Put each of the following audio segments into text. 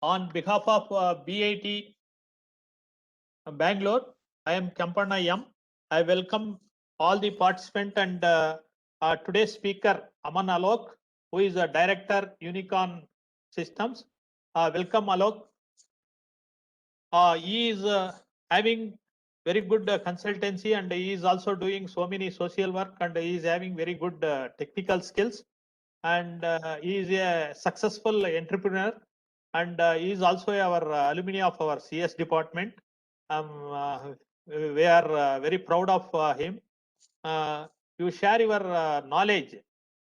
On behalf of BIT Bangalore, I am Kampanna M. I welcome all the participants and today's speaker Aman Alok, who is a director Unicorn Systems. Welcome Alok. He is having very good consultancy, and he is also doing so many social work, and he is having very good technical skills, and he is a successful entrepreneur, and he is also our alumni of our CS department. We are very proud of him. You share your knowledge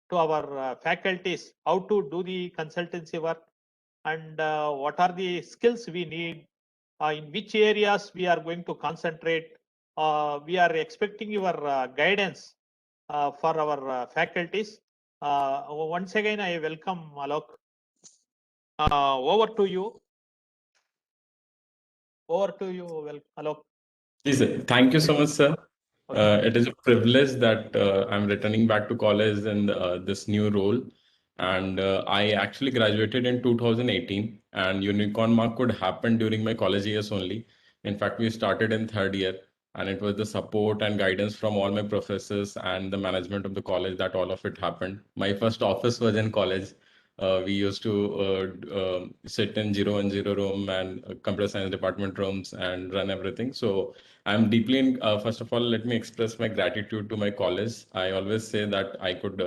to our faculties how to do the consultancy work, and what are the skills we need, in which areas we are going to concentrate. We are expecting your guidance for our faculties. Once again, I welcome Alok. Over to you. Over to you, Alok. Please, thank you so much, sir. It is a privilege that I'm returning back to college in this new role. And I actually graduated in 2018, and Unicorn Mark could happen during my college years only. In fact, we started in third year, and it was the support and guidance from all my professors and the management of the college that all of it happened. My first office was in college. We used to sit in 010 room and computer science department rooms and run everything. So I'm deeply in, first of all, let me express my gratitude to my college. I always say that I could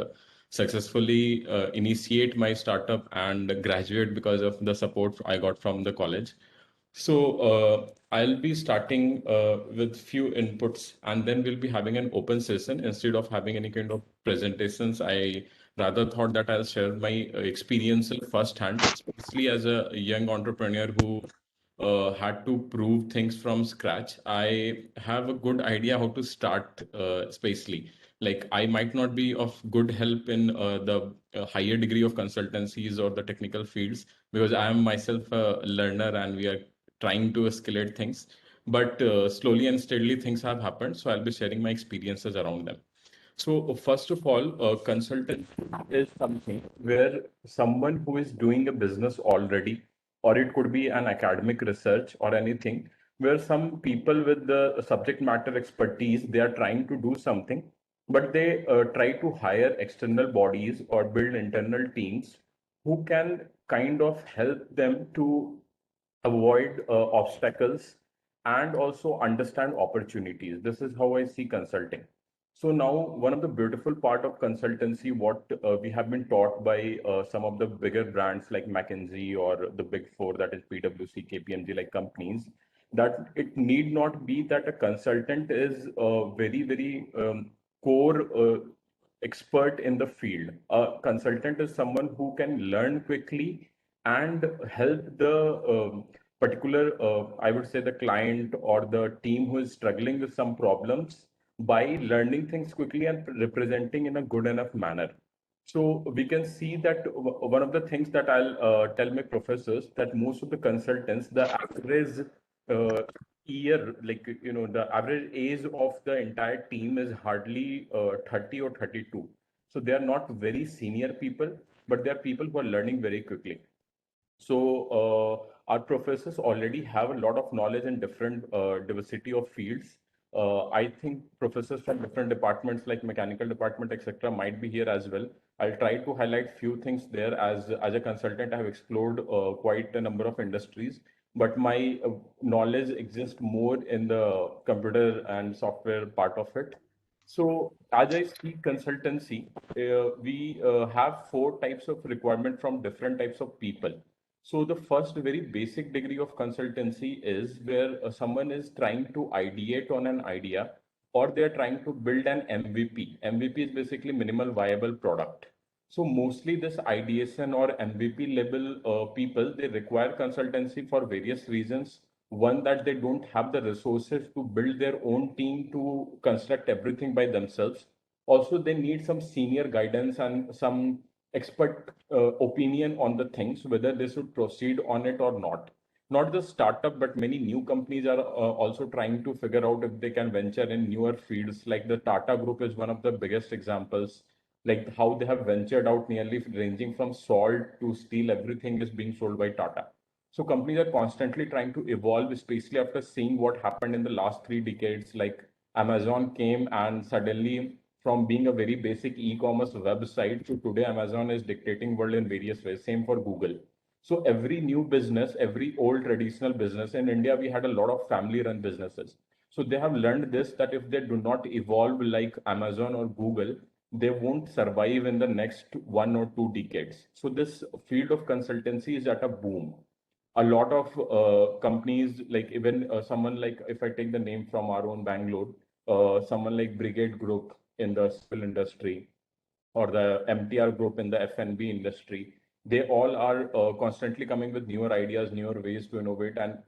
successfully initiate my startup and graduate because of the support I got from the college. So I'll be starting with few inputs, and then we'll be having an open session instead of having any kind of presentations. I rather thought that I'll share my experience firsthand, especially as a young entrepreneur who had to prove things from scratch. I have a good idea how to start spacely. Like I might not be of good help in the higher degree of consultancies or the technical fields because I am myself a learner and we are trying to escalate things. But slowly and steadily things have happened. So I'll be sharing my experiences around them. So first of all, a consultant is something where someone who is doing a business already, or it could be an academic research or anything, where some people with the subject matter expertise, they are trying to do something, but they try to hire external bodies or build internal teams who can kind of help them to avoid obstacles and also understand opportunities. This is how I see consulting. So now one of the beautiful part of consultancy, what we have been taught by some of the bigger brands like McKinsey or the Big Four, that is PwC, KPMG like companies, that it need not be that a consultant is very core expert in the field. A consultant is someone who can learn quickly and help the particular, I would say, the client or the team who is struggling with some problems by learning things quickly and representing in a good enough manner. So we can see that one of the things that I'll tell my professors that most of the consultants, the average year, like, you know, the average age of the entire team is hardly 30 or 32. So they are not very senior people, but they are people who are learning very quickly. So our professors already have a lot of knowledge in different diversity of fields. I think professors from different departments like mechanical department, etc., might be here as well. I'll try to highlight few things there. As a consultant, I have explored quite a number of industries, but my knowledge exists more in the computer and software part of it. So as I speak consultancy, we have four types of requirement from different types of people. So the first very basic degree of consultancy is where someone is trying to ideate on an idea or they're trying to build an MVP. MVP is basically minimal viable product. So mostly this ideation or MVP level people, they require consultancy for various reasons. One, that they don't have the resources to build their own team to construct everything by themselves. Also, they need some senior guidance and some expert opinion on the things, whether they should proceed on it or not. Not the startup, but many new companies are also trying to figure out if they can venture in newer fields. Like the Tata Group is one of the biggest examples, like how they have ventured out nearly ranging from salt to steel, everything is being sold by Tata. So companies are constantly trying to evolve, especially after seeing what happened in the last 3 decades. Like Amazon came and suddenly, from being a very basic e-commerce website to today, Amazon is dictating world in various ways. Same for Google. So every new business, every old traditional business in India, we had a lot of family-run businesses. So they have learned this, that if they do not evolve like Amazon or Google, they won't survive in the next 1 or 2 decades. So this field of consultancy is at a boom. A lot of companies, like even someone like, if I take the name from our own Bangalore, someone like Brigade Group in the civil industry, or the MTR Group in the F&B industry, they all are constantly coming with newer ideas, newer ways to innovate and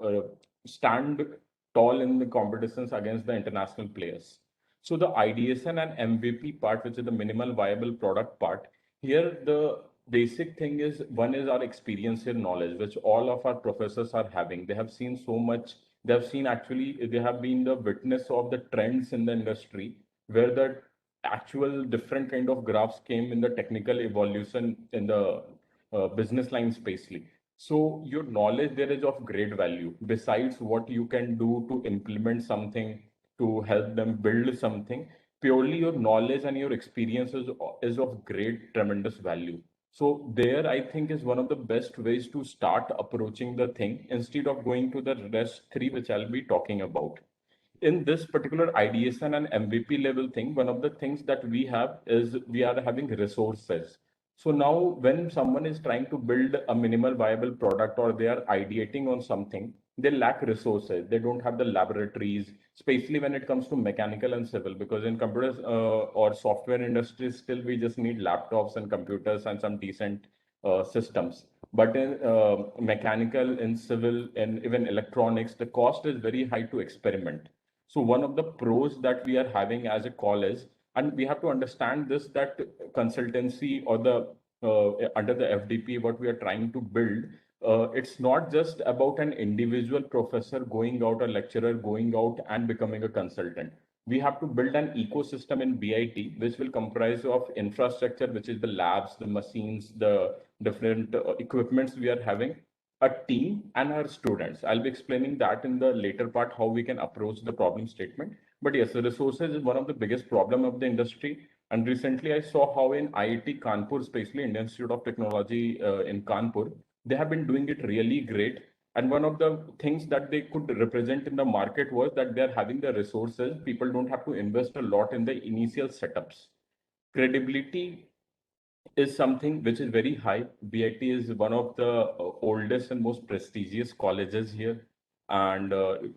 stand tall in the competitions against the international players. So the ideation and MVP part, which is the minimal viable product part, here the basic thing is, one is our experiential knowledge, which all of our professors are having. They have seen so much. They have seen, actually, they have been the witness of the trends in the industry, where the actual different kind of graphs came in the technical evolution in the business line spacely. So your knowledge there is of great value. Besides what you can do to implement something, to help them build something, purely your knowledge and your experiences is of great, tremendous value. So there, I think, is one of the best ways to start approaching the thing instead of going to the rest three, which I'll be talking about. In this particular ideation and MVP level thing, one of the things that we have is we are having resources. So now when someone is trying to build a minimal viable product, or they are ideating on something, they lack resources. They don't have the laboratories, especially when it comes to mechanical and civil, because in computers or software industry, still we just need laptops and computers and some decent systems. But in mechanical, in civil, and even electronics, the cost is very high to experiment. So one of the pros that we are having as a college, and we have to understand this, that consultancy or the under the FDP, what we are trying to build, it's not just about an individual professor going out, a lecturer going out and becoming a consultant. We have to build an ecosystem in BIT, which will comprise of infrastructure, which is the labs, the machines, the different equipments we are having, a team, and our students. I'll be explaining that in the later part, how we can approach the problem statement. But yes, the resources is one of the biggest problem of the industry. And recently I saw how in IIT Kanpur, especially Indian Institute of Technology in Kanpur, they have been doing it really great. And one of the things that they could represent in the market was that they're having the resources. People don't have to invest a lot in the initial setups. Credibility is something which is very high. BIT is one of the oldest and most prestigious colleges here, and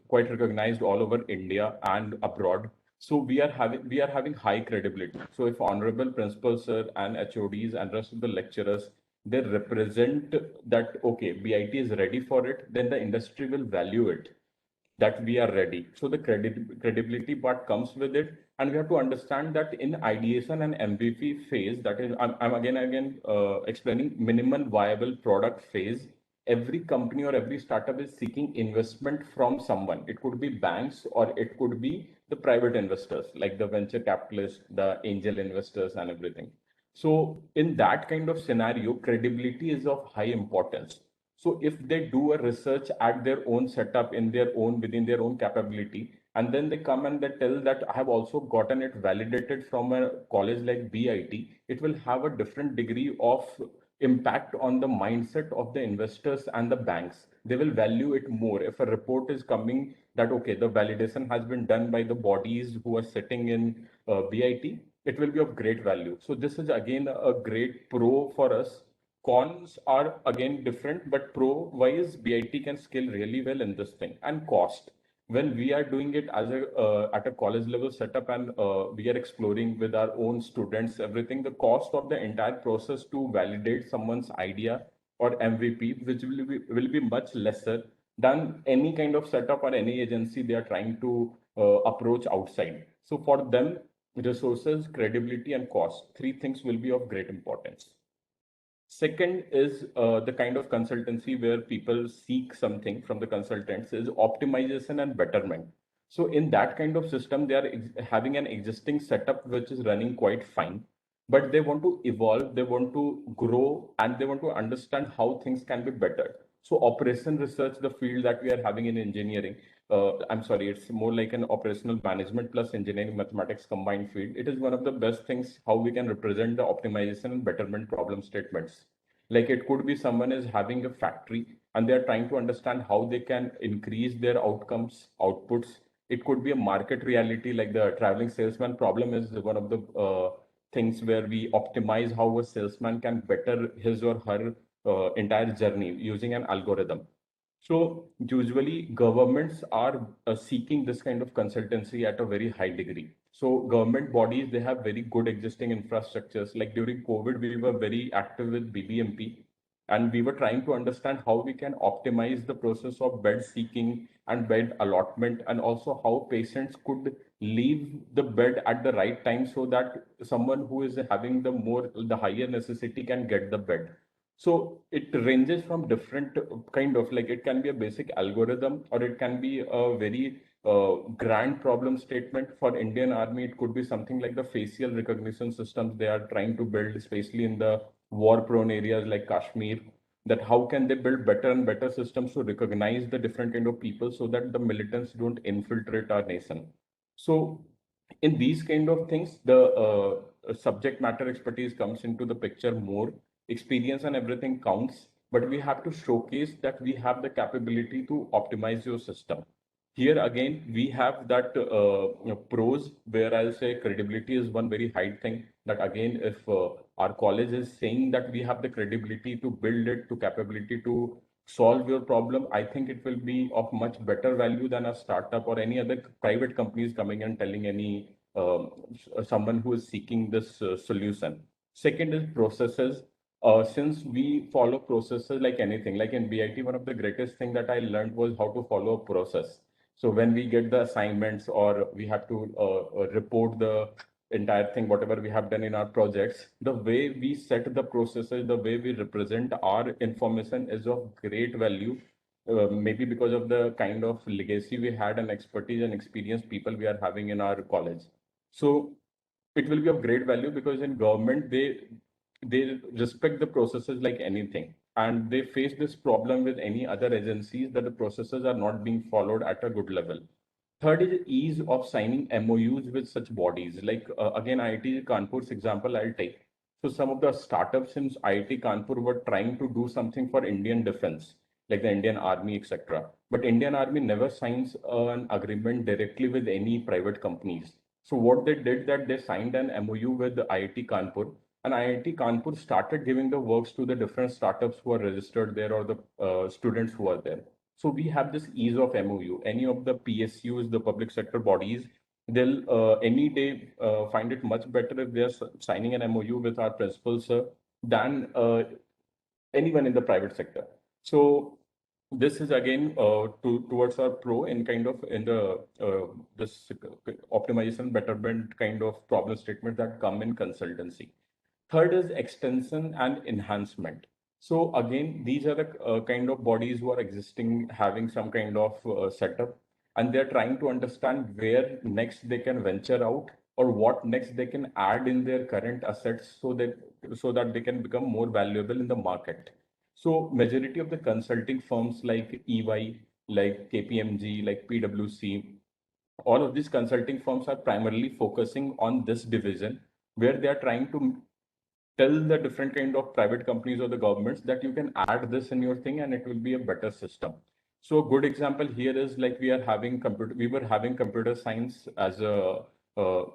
quite recognized all over India and abroad. So we are having high credibility. So if honorable principal sir and HODs and rest of the lecturers, they represent that okay, BIT is ready for it, then the industry will value it, that we are ready. So the credibility part comes with it, and we have to understand that in ideation and MVP phase, that is, I'm again explaining minimal viable product phase. Every company or every startup is seeking investment from someone. It could be banks, or it could be the private investors, like the venture capitalists, the angel investors, and everything. So in that kind of scenario, credibility is of high importance. So if they do a research at their own setup, in their own, within their own capability, and then they come and they tell that I have also gotten it validated from a college like BIT, it will have a different degree of impact on the mindset of the investors and the banks. They will value it more. If a report is coming that okay, the validation has been done by the bodies who are sitting in BIT, it will be of great value. So this is again a great pro for us. Cons are again different, but pro wise, BIT can scale really well in this thing. And cost, when we are doing it as a at a college level setup, and we are exploring with our own students everything, the cost of the entire process to validate someone's idea or MVP, which will be much lesser than any kind of setup or any agency they are trying to approach outside. So for them, resources, credibility, and cost, three things will be of great importance. Second is the kind of consultancy where people seek something from the consultants is optimization and betterment. So in that kind of system, they are having an existing setup which is running quite fine, but they want to evolve, they want to grow, and they want to understand how things can be better. So operation research, the field that we are having in engineering, I'm sorry, it's more like an operational management plus engineering mathematics combined field. It is one of the best things how we can represent the optimization and betterment problem statements. Like it could be someone is having a factory and they are trying to understand how they can increase their outcomes, outputs. It could be a market reality, like the traveling salesman problem is one of the things where we optimize how a salesman can better his or her entire journey using an algorithm. So usually governments are seeking this kind of consultancy at a very high degree. So government bodies, they have very good existing infrastructures. Like during COVID, we were very active with BBMP, and we were trying to understand how we can optimize the process of bed seeking and bed allotment, and also how patients could leave the bed at the right time so that someone who is having the higher necessity can get the bed. So it ranges from different kind of, like it can be a basic algorithm or it can be a very grand problem statement. For Indian Army, it could be something like the facial recognition systems they are trying to build, especially in the war-prone areas like Kashmir. That how can they build better and better systems to recognize the different kind of people so that the militants don't infiltrate our nation. So in these kind of things, the subject matter expertise comes into the picture more. Experience and everything counts, but we have to showcase that we have the capability to optimize your system. Here again, we have that pros where I'll say credibility is one very high thing. That again, if our college is saying that we have the credibility to build it, to capability to solve your problem, I think it will be of much better value than a startup or any other private companies coming and telling any someone who is seeking this solution. Second is processes. Since we follow processes like anything, like in BIT, one of the greatest thing that I learned was how to follow a process. So when we get the assignments or we have to report the entire thing, whatever we have done in our projects, the way we set the processes, the way we represent our information is of great value. Maybe because of the kind of legacy we had and expertise and experienced people we are having in our college. So it will be of great value because in government they respect the processes like anything, and they face this problem with any other agencies that the processes are not being followed at a good level. Third is ease of signing MOUs with such bodies. Like again, IIT Kanpur's example I'll take. So some of the startups in IIT Kanpur were trying to do something for Indian defense, like the Indian Army, etc. But Indian Army never signs an agreement directly with any private companies. So what they did that they signed an MOU with the IIT Kanpur, and IIT Kanpur started giving the works to the different startups who are registered there or the students who are there. So we have this ease of MOU. Any of the PSUs, the public sector bodies, they'll any day find it much better if they're signing an MOU with our principals than anyone in the private sector. So this is again towards our pro in kind of in the this optimization betterment kind of problem statement that come in consultancy. Third is extension and enhancement. So again, these are the kind of bodies who are existing, having some kind of setup, and they're trying to understand where next they can venture out or what next they can add in their current assets so that they can become more valuable in the market. So majority of the consulting firms like EY, like KPMG, like PwC, all of these consulting firms are primarily focusing on this division where they are trying to tell the different kind of private companies or the governments that you can add this in your thing and it will be a better system. So a good example here is like we were having computer science as a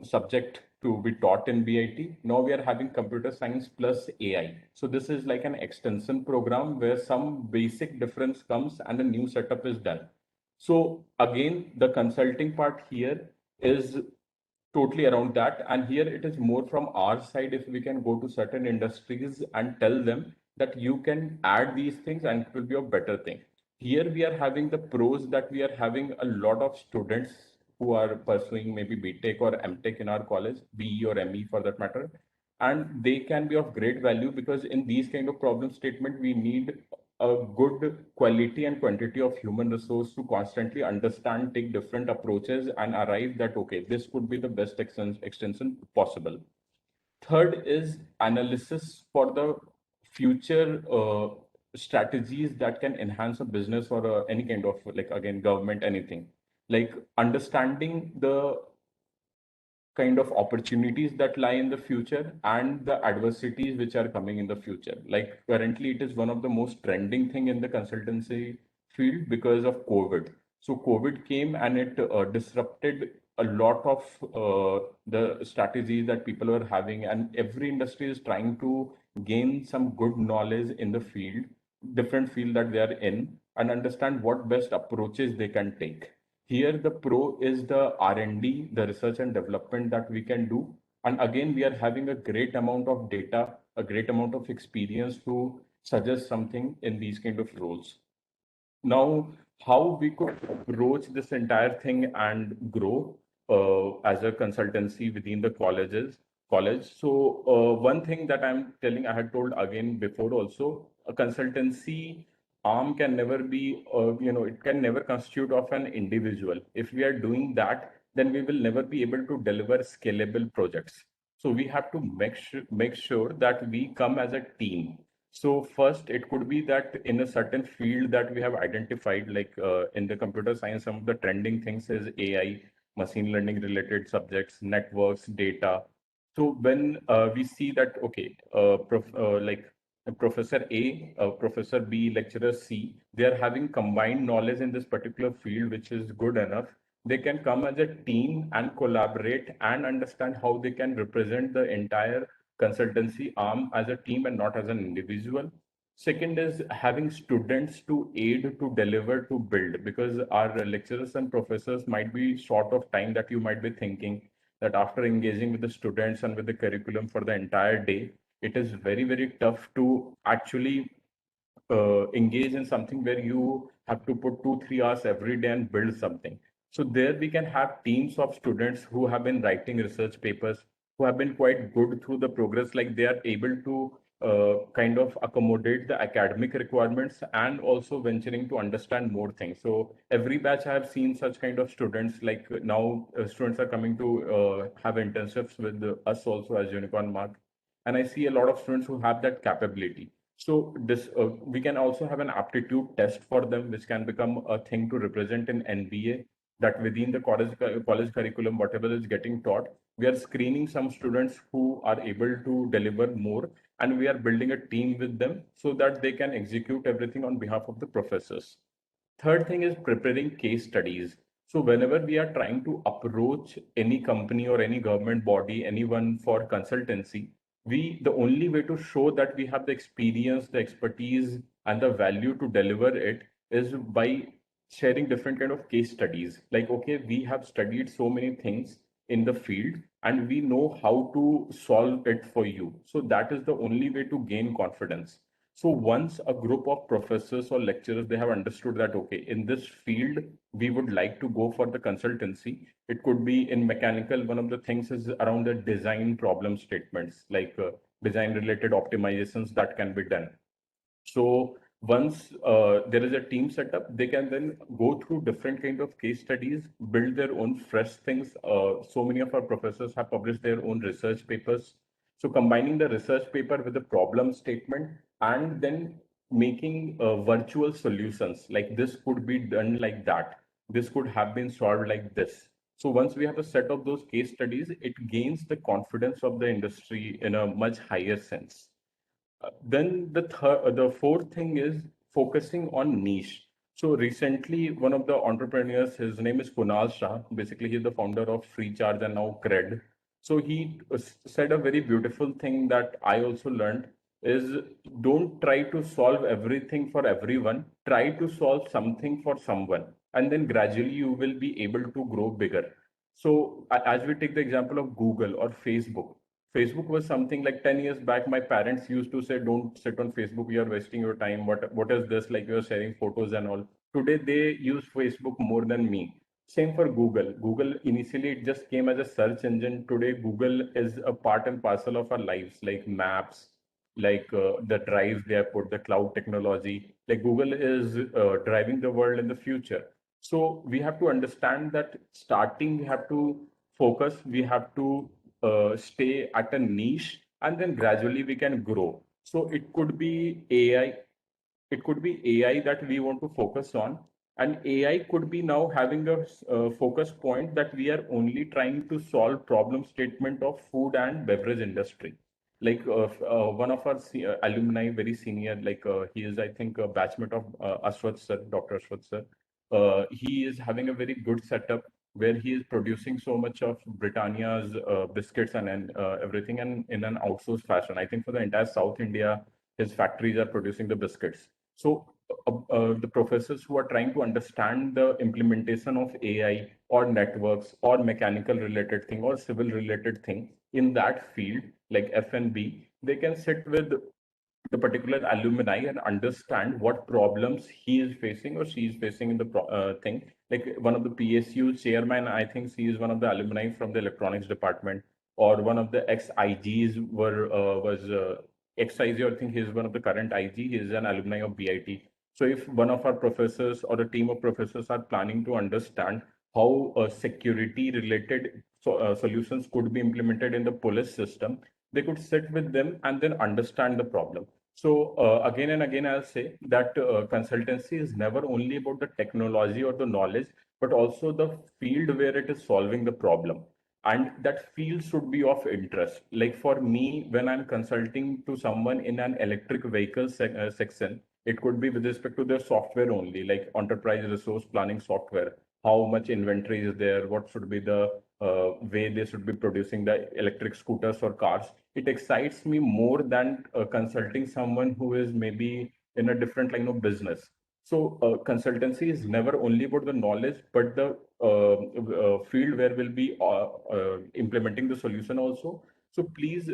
subject to be taught in BIT. Now we are having computer science plus AI. So this is like an extension program where some basic difference comes and a new setup is done. So again, the consulting part here is totally around that. And here it is more from our side, if we can go to certain industries and tell them that you can add these things and it will be a better thing. Here we are having the pros that we are having a lot of students who are pursuing maybe BTech or MTech in our college, BE or ME for that matter. And they can be of great value because in these kind of problem statement, we need a good quality and quantity of human resource to constantly understand, take different approaches and arrive that, okay, this could be the best extension possible. Third is analysis for the future strategies that can enhance a business or any kind of, like, again, government, anything, like understanding the kind of opportunities that lie in the future and the adversities which are coming in the future. Like currently, it is one of the most trending thing in the consultancy field because of COVID. So COVID came and it disrupted a lot of the strategies that people were having, and every industry is trying to gain some good knowledge in the field, different field that they are in, and understand what best approaches they can take. Here, the pro is the R&D, the research and development that we can do. And again, we are having a great amount of data, a great amount of experience to suggest something in these kind of roles. Now, how we could approach this entire thing and grow as a consultancy within the college. So one thing that I'm telling, I had told again before also, a consultancy arm can never be, it can never constitute of an individual. If we are doing that, then we will never be able to deliver scalable projects. So we have to make sure that we come as a team. So first, it could be that in a certain field that we have identified, like in the computer science, some of the trending things is AI, machine learning related subjects, networks, data. So when we see that, okay, like Professor A, Professor B, Lecturer C, they are having combined knowledge in this particular field, which is good enough. They can come as a team and collaborate and understand how they can represent the entire consultancy arm as a team and not as an individual. Second is having students to aid, to deliver, to build, because our lecturers and professors might be short of time, that you might be thinking that after engaging with the students and with the curriculum for the entire day, it is very, very tough to actually engage in something where you have to put 2 3 hours every day and build something. So there we can have teams of students who have been writing research papers, who have been quite good through the progress, like they are able to kind of accommodate the academic requirements and also venturing to understand more things. So every batch I have seen such kind of students, like now students are coming to have internships with us also as Unicorn Mark, and I see a lot of students who have that capability. So this we can also have an aptitude test for them, which can become a thing to represent in NBA. That within the college curriculum, whatever is getting taught, we are screening some students who are able to deliver more, and we are building a team with them so that they can execute everything on behalf of the professors. Third thing is preparing case studies. So whenever we are trying to approach any company or any government body, anyone for consultancy, the only way to show that we have the experience, the expertise, and the value to deliver it is by sharing different kind of case studies. Like, okay, we have studied so many things in the field and we know how to solve it for you. So that is the only way to gain confidence. So once a group of professors or lecturers, they have understood that, okay, in this field, we would like to go for the consultancy. It could be in mechanical. One of the things is around the design problem statements, like design related optimizations that can be done. So once there is a team set up, they can then go through different kind of case studies, build their own fresh things. So many of our professors have published their own research papers. So combining the research paper with the problem statement and then making virtual solutions, like this could be done like that. This could have been solved like this. So once we have a set of those case studies, it gains the confidence of the industry in a much higher sense. Then the fourth thing is focusing on niche. So recently, one of the entrepreneurs, his name is Kunal Shah. Basically, he's the founder of FreeCharge and now Cred. So he said a very beautiful thing that I also learned is, don't try to solve everything for everyone. Try to solve something for someone, and then gradually you will be able to grow bigger. So as we take the example of Google or Facebook, Facebook was something like 10 years back. My parents used to say, don't sit on Facebook, you're wasting your time. What is this? Like, you're sharing photos and all. Today, they use Facebook more than me. Same for Google. Google initially it just came as a search engine. Today, Google is a part and parcel of our lives, like maps, like the drive they have put, the cloud technology. Like Google is driving the world in the future. So we have to understand that starting, we have to focus, we have to stay at a niche, and then gradually we can grow. So it could be AI, it could be AI that we want to focus on. And AI could be now having a focus point that we are only trying to solve problem statement of food and beverage industry. Like one of our alumni, very senior, like he is, I think, a batchmate of Ashwath sir, Dr. Ashwath sir. He is having a very good setup where he is producing so much of Britannia's biscuits and everything, and in an outsourced fashion. I think for the entire South India, his factories are producing the biscuits. So the professors who are trying to understand the implementation of AI or networks or mechanical related thing or civil related thing in that field, like F&B, they can sit with the particular alumni and understand what problems he is facing or she is facing in the thing. Like one of the PSU chairman, I think he is one of the alumni from the electronics department, or one of the ex-IGs was ex-IG, I think he is one of the current IG. He is an alumni of BIT. So if one of our professors or a team of professors are planning to understand how security related solutions could be implemented in the police system, they could sit with them and then understand the problem. So again and again, I'll say that consultancy is never only about the technology or the knowledge, but also the field where it is solving the problem. And that field should be of interest. Like for me, when I'm consulting to someone in an electric vehicle section, it could be with respect to their software only, like enterprise resource planning software. How much inventory is there? What should be the way they should be producing the electric scooters or cars? It excites me more than consulting someone who is maybe in a different line of business. So consultancy is never only about the knowledge, but the field where we'll be implementing the solution also. So please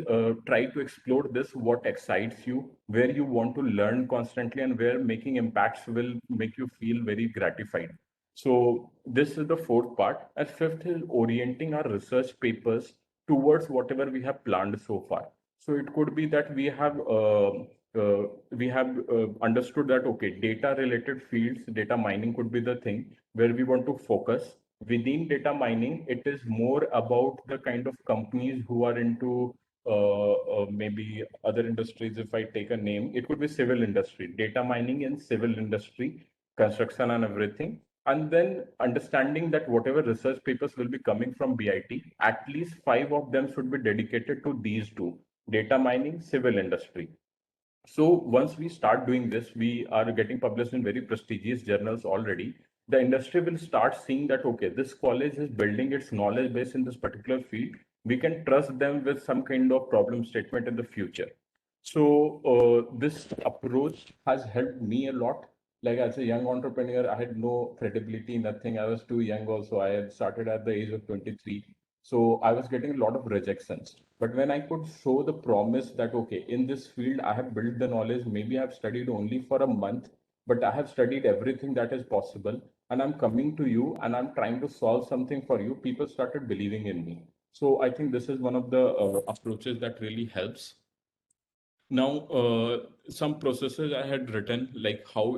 try to explore this, what excites you, where you want to learn constantly, and where making impacts will make you feel very gratified. So this is the fourth part. And fifth is orienting our research papers towards whatever we have planned so far. So it could be that we have understood that okay, data related fields, data mining could be the thing where we want to focus. Within data mining, it is more about the kind of companies who are into maybe other industries. If I take a name, it could be civil industry, data mining in civil industry, construction and everything. And then understanding that whatever research papers will be coming from BIT, at least 5 of them should be dedicated to these two: data mining, civil industry. So once we start doing this, we are getting published in very prestigious journals already. The industry will start seeing that, okay, this college is building its knowledge base in this particular field. We can trust them with some kind of problem statement in the future. So this approach has helped me a lot. Like as a young entrepreneur, I had no credibility, nothing. I was too young also. I had started at the age of 23. So I was getting a lot of rejections. But when I could show the promise that, okay, in this field, I have built the knowledge, maybe I've studied only for a month, but I have studied everything that is possible. And I'm coming to you and I'm trying to solve something for you. People started believing in me. So I think this is one of the approaches that really helps. Now, some processes I had written, like how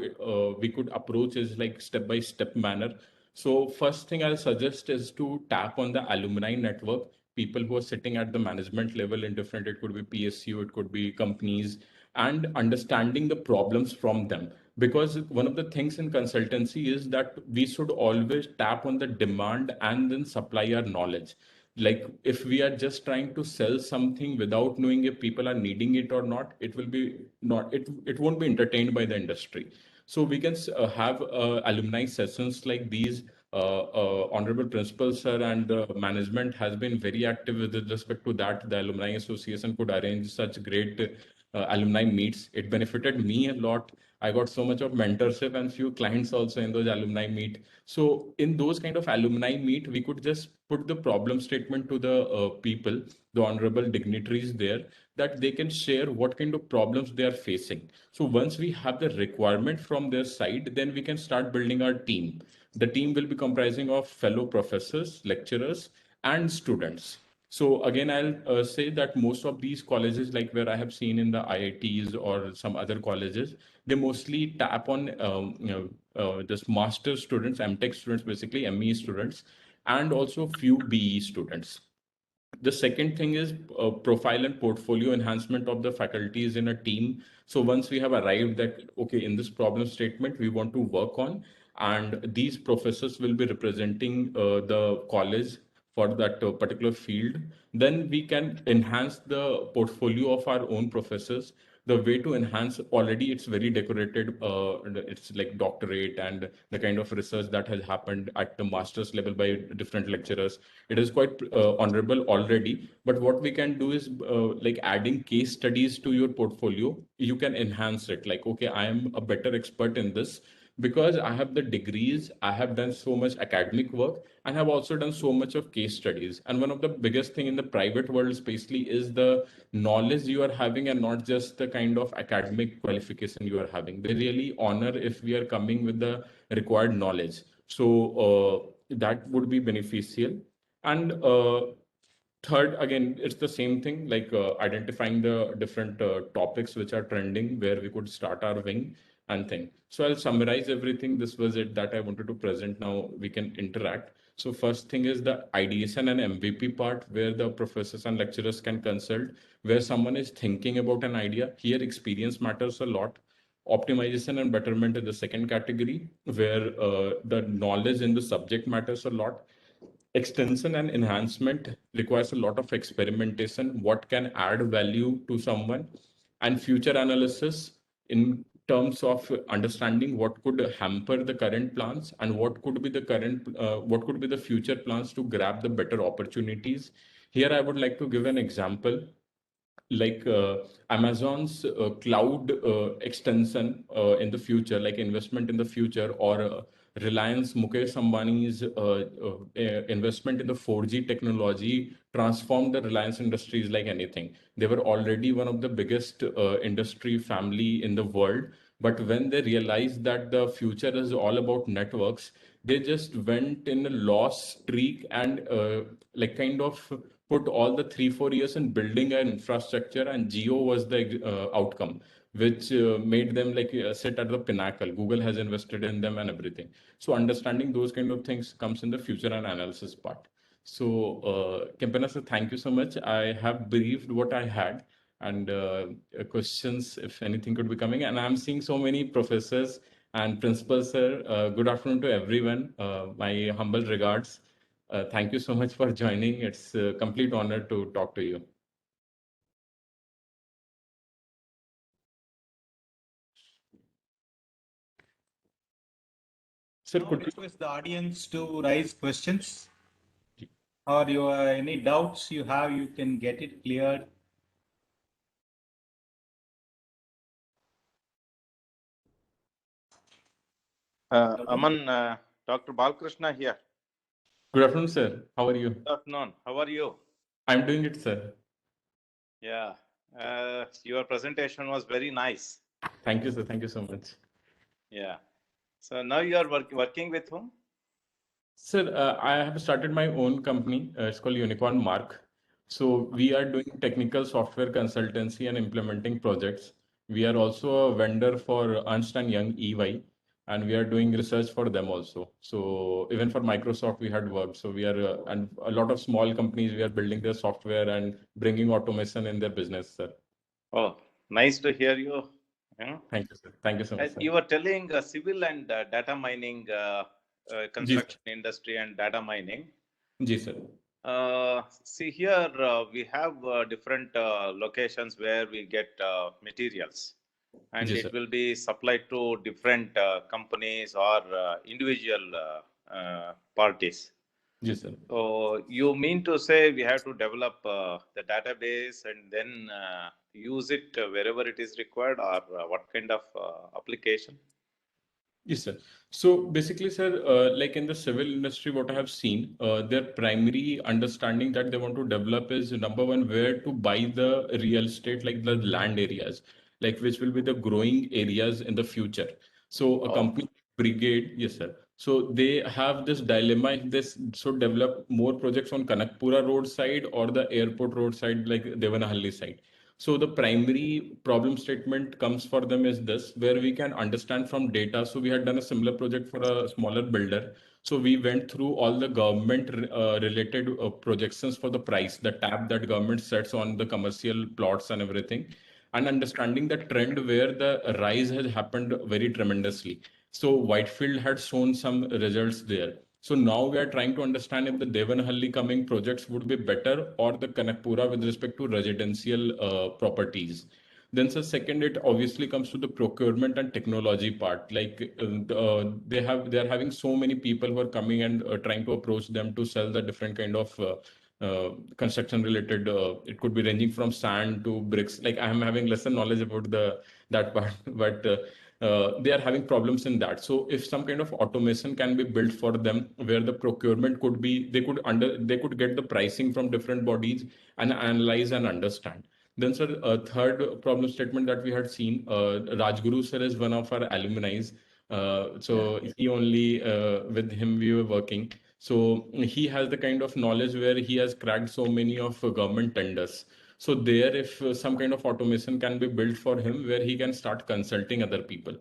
we could approach is like step-by-step manner. So first thing I'll suggest is to tap on the alumni network, people who are sitting at the management level in different, it could be PSU, it could be companies, and understanding the problems from them. Because one of the things in consultancy is that we should always tap on the demand and then supply our knowledge. Like if we are just trying to sell something without knowing if people are needing it or not, it will be not, it won't be entertained by the industry. So we can have alumni sessions like these. Honorable Principal Sir and management has been very active with respect to that. The Alumni Association could arrange such great alumni meets. It benefited me a lot. I got so much of mentorship and few clients also in those alumni meet. So in those kind of alumni meet, we could just put the problem statement to the people, the honorable dignitaries there, that they can share what kind of problems they are facing. So once we have the requirement from their side, then we can start building our team. The team will be comprising of fellow professors, lecturers, and students. So again, I'll say that most of these colleges, like where I have seen in the IITs or some other colleges, they mostly tap on just master students, MTech students, basically ME students, and also few BE students. The second thing is profile and portfolio enhancement of the faculties in a team. So once we have arrived that, okay, in this problem statement, we want to work on, and these professors will be representing the college for that particular field, then we can enhance the portfolio of our own professors. The way to enhance, already it's very decorated, it's like doctorate and the kind of research that has happened at the master's level by different lecturers. It is quite honorable already, but what we can do is like adding case studies to your portfolio. You can enhance it, like, okay, I am a better expert in this because I have the degrees, I have done so much academic work, and have also done so much of case studies. And one of the biggest thing in the private world especially is the knowledge you are having, and not just the kind of academic qualification you are having. They really honor if we are coming with the required knowledge. So that would be beneficial. And third, again, it's the same thing, like identifying the different topics which are trending, where we could start our wing and thing. So I'll summarize everything. This was it that I wanted to present. Now we can interact. So first thing is the ideation and MVP part, where the professors and lecturers can consult, where someone is thinking about an idea. Here, experience matters a lot. Optimization and betterment is the second category, where the knowledge in the subject matters a lot. Extension and enhancement requires a lot of experimentation, what can add value to someone, and future analysis in terms of understanding what could hamper the current plans and what could be the what could be the future plans to grab the better opportunities. Here I would like to give an example, like Amazon's cloud extension in the future, like investment in the future, or Reliance Mukesh Ambani's investment in the 4G technology transformed the Reliance Industries like anything. They were already one of the biggest industry family in the world. But when they realized that the future is all about networks, they just went in a loss streak and like kind of put all the 3-4 years in building an infrastructure, and Geo was the outcome, which made them like sit at the pinnacle. Google has invested in them and everything. So understanding those kind of things comes in the future and analysis part. So Kempena sir, thank you so much. I have briefed what I had, and questions, if anything, could be coming. And I'm seeing so many professors and principals, sir. Good afternoon to everyone. My humble regards. Thank you so much for joining. It's a complete honor to talk to you. Sir, Now could you request the audience to raise questions, or any doubts you have, you can get it cleared. Aman, Dr. Balkrishna here. Good afternoon, sir. How are you? Good afternoon. How are you? I'm doing it, sir. Yeah, your presentation was very nice. Thank you, sir. Thank you so much. Yeah. So now you are working with whom? Sir, I have started my own company. It's called Unicorn Mark. So we are doing technical software consultancy and implementing projects. We are also a vendor for Ernst & Young EY, and we are doing research for them also. So even for Microsoft, we had worked. So we are, and a lot of small companies, we are building their software and bringing automation in their business, sir. Oh, nice to hear you. Thank you, sir. Thank you so much, sir. You were telling civil and data mining, construction industry and data mining. Ji, sir. See here, we have different locations where we get materials, and Ji, it sir. will be supplied to different companies or individual parties. Yes, sir. So you mean to say we have to develop the database and then use it wherever it is required, or what kind of application? Yes, sir. So basically, sir, like in the civil industry, what I have seen, their primary understanding that they want to develop is, number one, where to buy the real estate, like the land areas, like which will be the growing areas in the future. So a company Brigade, yes, sir. So they have this dilemma if they should develop more projects on Kanakpura road side or the airport road side, like Devanahalli side. So the primary problem statement comes for them is this, where we can understand from data. So we had done a similar project for a smaller builder. So we went through all the government related projections for the price, the tab that government sets on the commercial plots and everything, and understanding the trend where the rise has happened very tremendously. So Whitefield had shown some results there. So now we are trying to understand if the Devanahalli coming projects would be better or the Kanakpura with respect to residential properties. Then, so second, it obviously comes to the procurement and technology part. Like they are having so many people who are coming and trying to approach them to sell the different kind of construction related. It could be ranging from sand to bricks. Like I am having lesser knowledge about that part, but they are having problems in that. So if some kind of automation can be built for them, where the procurement could be, they could get the pricing from different bodies and analyze and understand. Then, sir, a third problem statement that we had seen, Rajguru sir is one of our alumni. So he only, with him we were working. So he has the kind of knowledge where he has cracked so many of government tenders. So there, if some kind of automation can be built for him, where he can start consulting other people.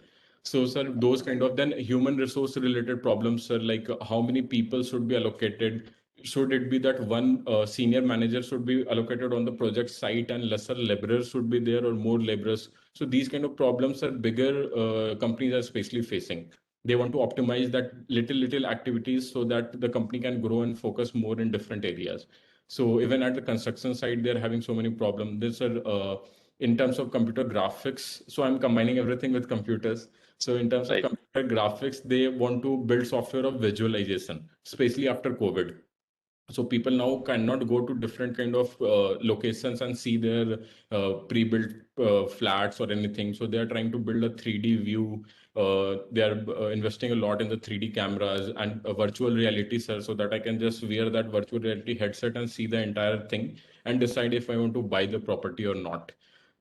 So, sir, those kind of then human resource related problems, sir, like how many people should be allocated? Should it be that one senior manager should be allocated on the project site and lesser laborers should be there, or more laborers? So these kind of problems are bigger companies are especially facing. They want to optimize that little activities so that the company can grow and focus more in different areas. So even at the construction side, they're having so many problems. These are in terms of computer graphics. So I'm combining everything with computers. So in terms of computer graphics, they want to build software of visualization, especially after COVID. So people now cannot go to different kind of locations and see their pre-built flats or anything. So they are trying to build a 3D view. They are investing a lot in the 3D cameras and virtual reality, sir, so that I can just wear that virtual reality headset and see the entire thing and decide if I want to buy the property or not.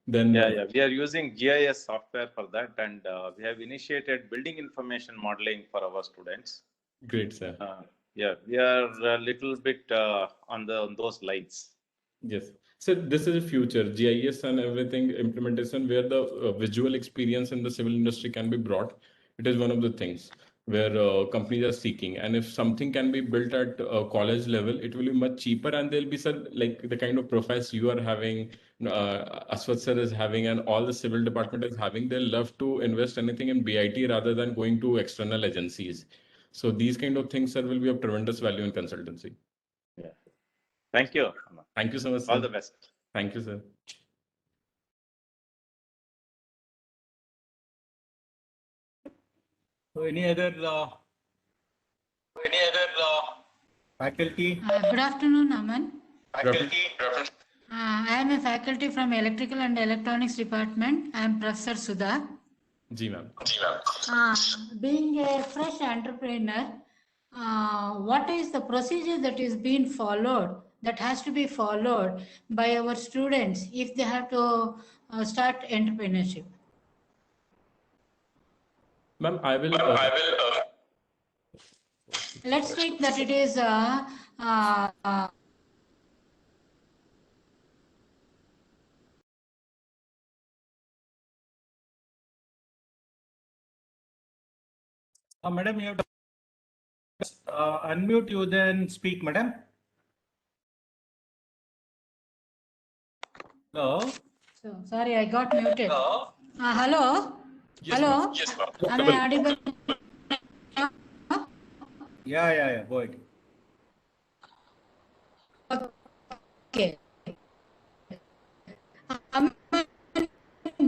Then we are using GIS software for that, and we have initiated building information modeling for our students. Great, sir. We are a little bit on those lines. Yes. So this is a future GIS and everything implementation where the visual experience in the civil industry can be brought. It is one of the things where companies are seeking. And if something can be built at college level, it will be much cheaper, and there'll be some like the kind of profiles you are having, Aswat sir is having, and all the civil department is having. They'll love to invest anything in BIT rather than going to external agencies. So these kind of things, sir, will be of tremendous value in consultancy. Yeah. Thank you. Thank you so much, sir. All the best. Thank you, sir. So any other faculty? Good afternoon, Aman. Faculty. I am a faculty from Electrical and Electronics Department. I am Professor Sudha. Ji, ma'am. Being a fresh entrepreneur, what is the procedure that is being followed, that has to be followed by our students if they have to start entrepreneurship? Ma'am, I will. Let's take that it is Madam, you have to unmute you, then speak, madam. Hello. So sorry, I got muted. Hello. Yes, Hello. ma'am. Yes, ma'am. Am I audible? Yeah. Go ahead. Okay.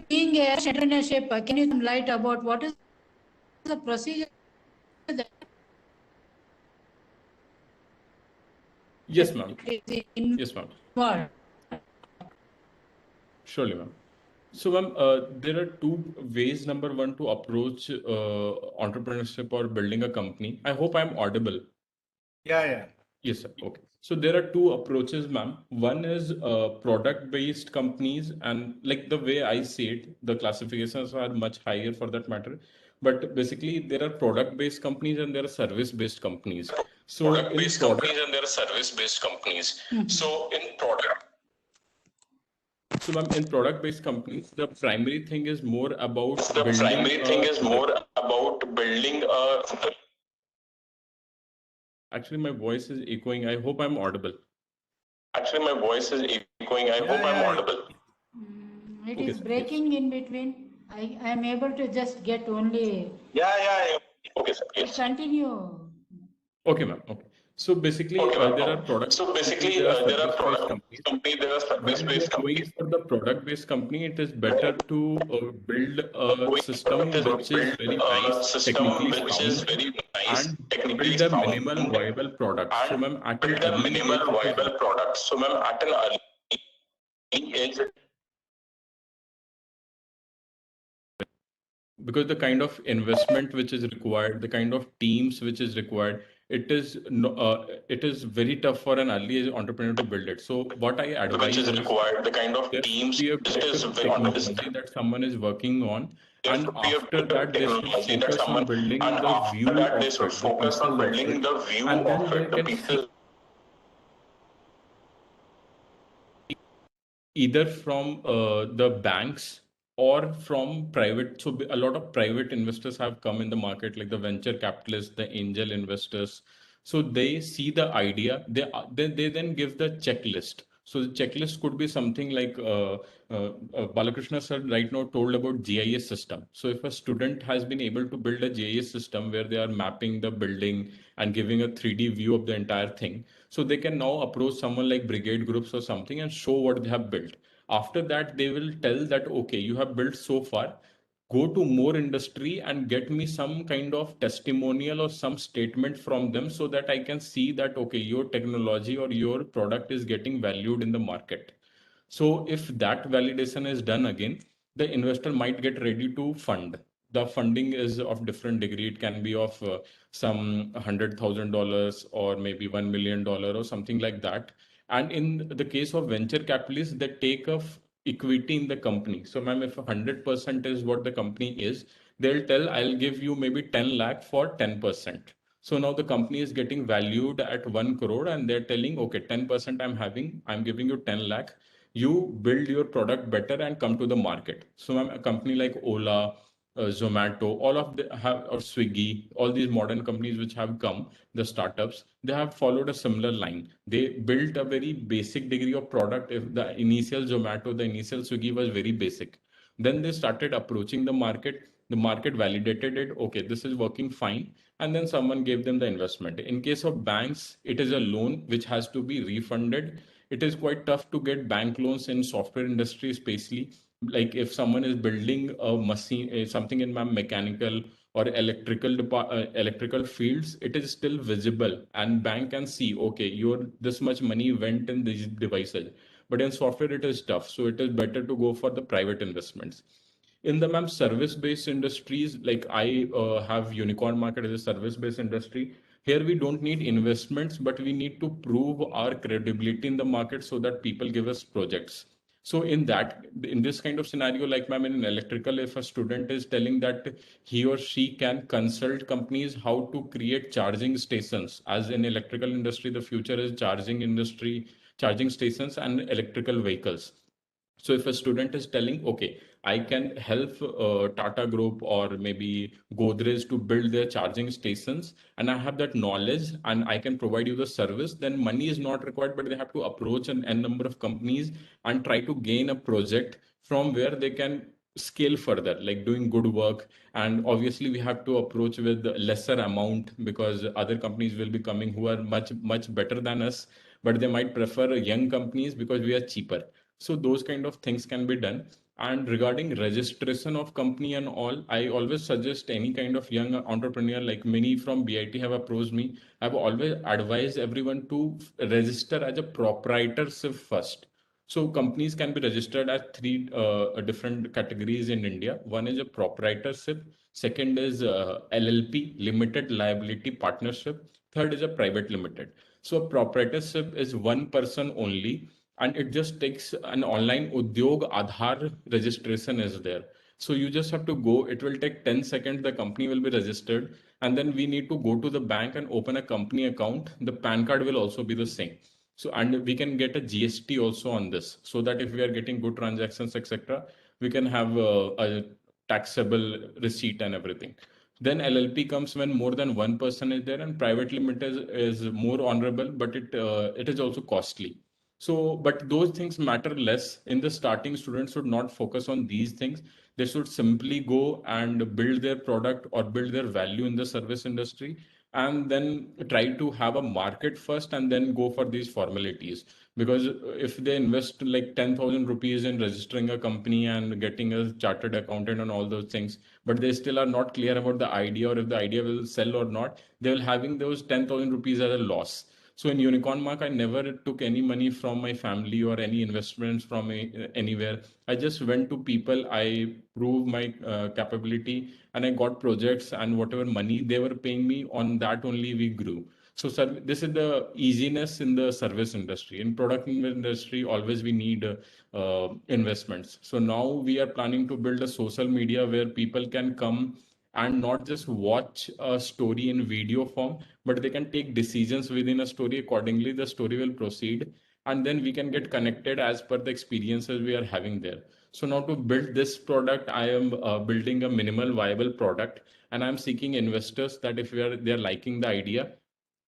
Being a entrepreneurship, can you light about what is the procedure? Yes, ma'am. Yes, ma'am. What? Surely, ma'am. So, ma'am, there are two ways. Number one, to approach entrepreneurship or building a company. I hope I'm audible. Yeah. Yes, sir. Okay. So there are two approaches, ma'am. One is product-based companies, and like the way I see it, the classifications are much higher for that matter. But basically, there are product-based companies and there are service-based companies. So product-based companies and there are service-based companies. So in product. So ma'am, in product-based companies, the primary thing is more about The building primary thing a- is more about building a. Actually, my voice is echoing. I hope I'm audible. Actually, my voice is echoing. I hope I'm audible. It Okay, is sir. breaking in between. I am able to just get only. Yeah. Okay, sir. Yes. Continue. Okay, ma'am. Okay. So basically, Okay, ma'am. there are product. So basically, there are there are service-based product companies. companies, there are When we service-based are going companies. for the product-based company, it is better to build a system which is very nice, System technically which is sound, very nice, and technically build a sound, minimal viable product. So, and ma'am, at an build a early minimal age, it is viable product. So, ma'am, at an early age, because the kind of investment which is required, the kind of teams which is required, it is very tough for an early age entrepreneur to build it. So what I which advise is is required, the kind of there teams, should be a it bit is of very technology that someone is working on, there and should be a after bit of that they should technology that focus on someone, building and the after view that they of should it, the focus on pieces of building it, the view and then of they it, the can see pieces. either from the banks or from private. So a lot of private investors have come in the market, like the venture capitalists, the angel investors. So they see the idea, they then give the checklist. So the checklist could be something like Balakrishna sir right now told about GIS system. So if a student has been able to build a GIS system where they are mapping the building and giving a 3D view of the entire thing, so they can now approach someone like Brigade Groups or something and show what they have built. After that, they will tell that, okay, you have built so far, go to more industry and get me some kind of testimonial or some statement from them so that I can see that, okay, your technology or your product is getting valued in the market. So if that validation is done again, the investor might get ready to fund. The funding is of different degree. It can be of some $100,000 or maybe $1 million or something like that. And in the case of venture capitalists, they take of equity in the company. So, ma'am, if 100% is what the company is, they'll tell, I'll give you maybe 10 lakh for 10%. So now the company is getting valued at 1 crore and they're telling, okay, 10% I'm giving you 10 lakh. You build your product better and come to the market. So a company like Ola, Zomato, all of the have, or Swiggy, all these modern companies which have come, the startups, they have followed a similar line. They built a very basic degree of product. If the initial Zomato, the initial Swiggy was very basic, then they started approaching the market validated it, okay, this is working fine, and then someone gave them the investment. In case of banks, it is a loan which has to be refunded. It is quite tough to get bank loans in software industry, especially like if someone is building a machine, something in my mechanical or electrical fields, it is still visible and bank can see, okay, your this much money went in these devices. But in software, it is tough. So it is better to go for the private investments. In the ma'am service-based industries, like I have Unicorn Market as a service-based industry. Here we don't need investments, but we need to prove our credibility in the market so that people give us projects. So in this kind of scenario, like ma'am, in electrical, if a student is telling that he or she can consult companies how to create charging stations, as in electrical industry, the future is charging industry, charging stations and electrical vehicles. So if a student is telling, okay, I can help Tata Group or maybe Godrej to build their charging stations, and I have that knowledge and I can provide you the service, then money is not required, but they have to approach an n number of companies and try to gain a project from where they can scale further, like doing good work. And obviously we have to approach with lesser amount because other companies will be coming who are much better than us, but they might prefer young companies because we are cheaper. So those kind of things can be done. And regarding registration of company and all, I always suggest any kind of young entrepreneur, like many from BIT have approached me. I've always advised everyone to register as a proprietorship first. So companies can be registered as three different categories in India. One is a proprietorship. Second is LLP, limited liability partnership. Third is a private limited. So proprietorship is one person only, and it just takes an online Udyog Aadhaar registration is there. So you just have to go, it will take 10 seconds, the company will be registered, and then we need to go to the bank and open a company account. The PAN card will also be the same. So, and we can get a GST also on this, so that if we are getting good transactions, etc., we can have a taxable receipt and everything. Then LLP comes when more than one person is there, and private limited is more honorable, but it is also costly. So, but those things matter less. In the starting, students should not focus on these things. They should simply go and build their product or build their value in the service industry, and then try to have a market first and then go for these formalities. Because if they invest like 10,000 rupees in registering a company and getting a chartered accountant and all those things, but they still are not clear about the idea or if the idea will sell or not, they will having those 10,000 rupees as a loss. So in Unicorn Mark, I never took any money from my family or any investments from anywhere. I just went to people, I proved my capability, and I got projects, and whatever money they were paying me, on that only we grew. So sir, this is the easiness in the service industry. In product industry, always we need investments. So now we are planning to build a social media where people can come and not just watch a story in video form, but they can take decisions within a story. Accordingly, the story will proceed, and then we can get connected as per the experiences we are having there. So now to build this product, I am building a minimal viable product, and I'm seeking investors that if they're liking the idea,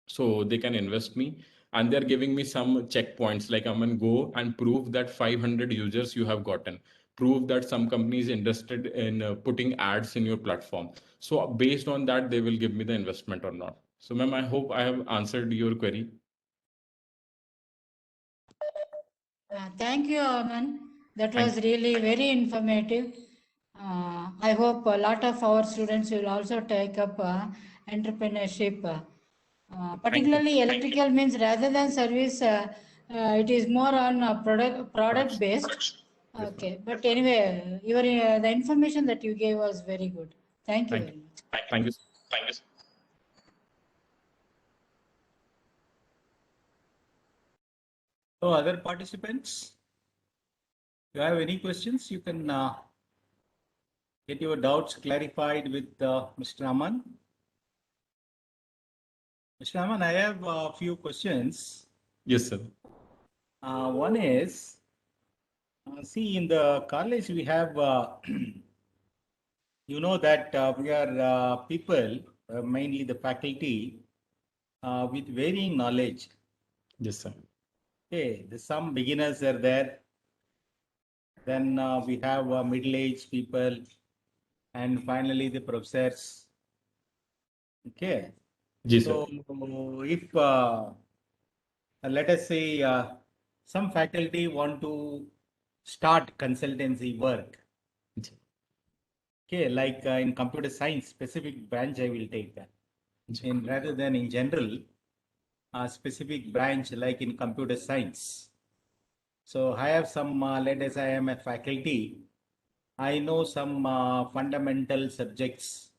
so they can invest me, and they're giving me some checkpoints like I'm gonna go and prove that 500 users you have gotten, prove that some company is interested in putting ads in your platform. So based on that, they will give me the investment or not. So ma'am, I hope I have answered your query. Thank you, Aman. That Thank was really very informative. I hope a lot of our students will also take up entrepreneurship. Particularly electrical means rather than service, it is more on product based. Okay, but anyway, the information that you gave was very good. Thank you Thank very you. much. Thank you. Thank you. So other participants, if you have any questions, you can get your doubts clarified with Mr. Aman. Mr. Aman, I have a few questions. Yes, sir. One is, see, in the college we have, you know that we are people, mainly the faculty, with varying knowledge. Yes, sir. Okay, some beginners are there. Then we have middle-aged people, and finally the professors. Okay. Yes, sir. So if let us say some faculty want to start consultancy work. Okay, like in computer science, specific branch I will take that. In rather than in general, a specific branch like in computer science. So I have some, let us say I am a faculty. I know some fundamental subjects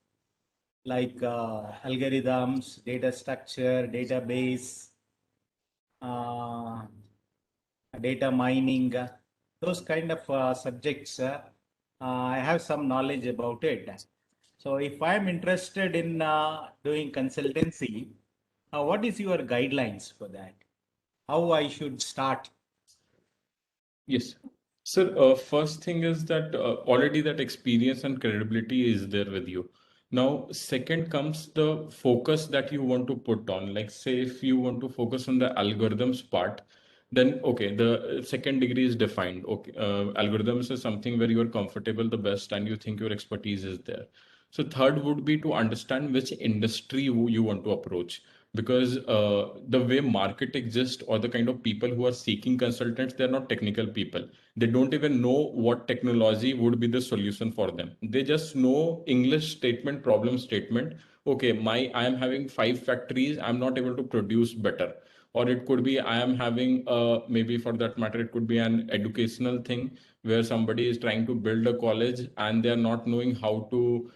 like algorithms, data structure, database, data mining, those kind of subjects. I have some knowledge about it. So if I'm interested in doing consultancy, what is your guidelines for that? How I should start? Yes. Sir, first thing is that already that experience and credibility is there with you. Now, second comes the focus that you want to put on. Like, say, if you want to focus on the algorithms part, then okay, the second degree is defined. Okay, algorithms is something where you are comfortable the best and you think your expertise is there. So third would be to understand which industry you want to approach, because the way market exists or the kind of people who are seeking consultants, they're not technical people. They don't even know what technology would be the solution for them. They just know English statement, problem statement. Okay, I am having 5 factories, I'm not able to produce better. Or it could be I am having maybe for that matter, it could be an educational thing where somebody is trying to build a college and they are not knowing how to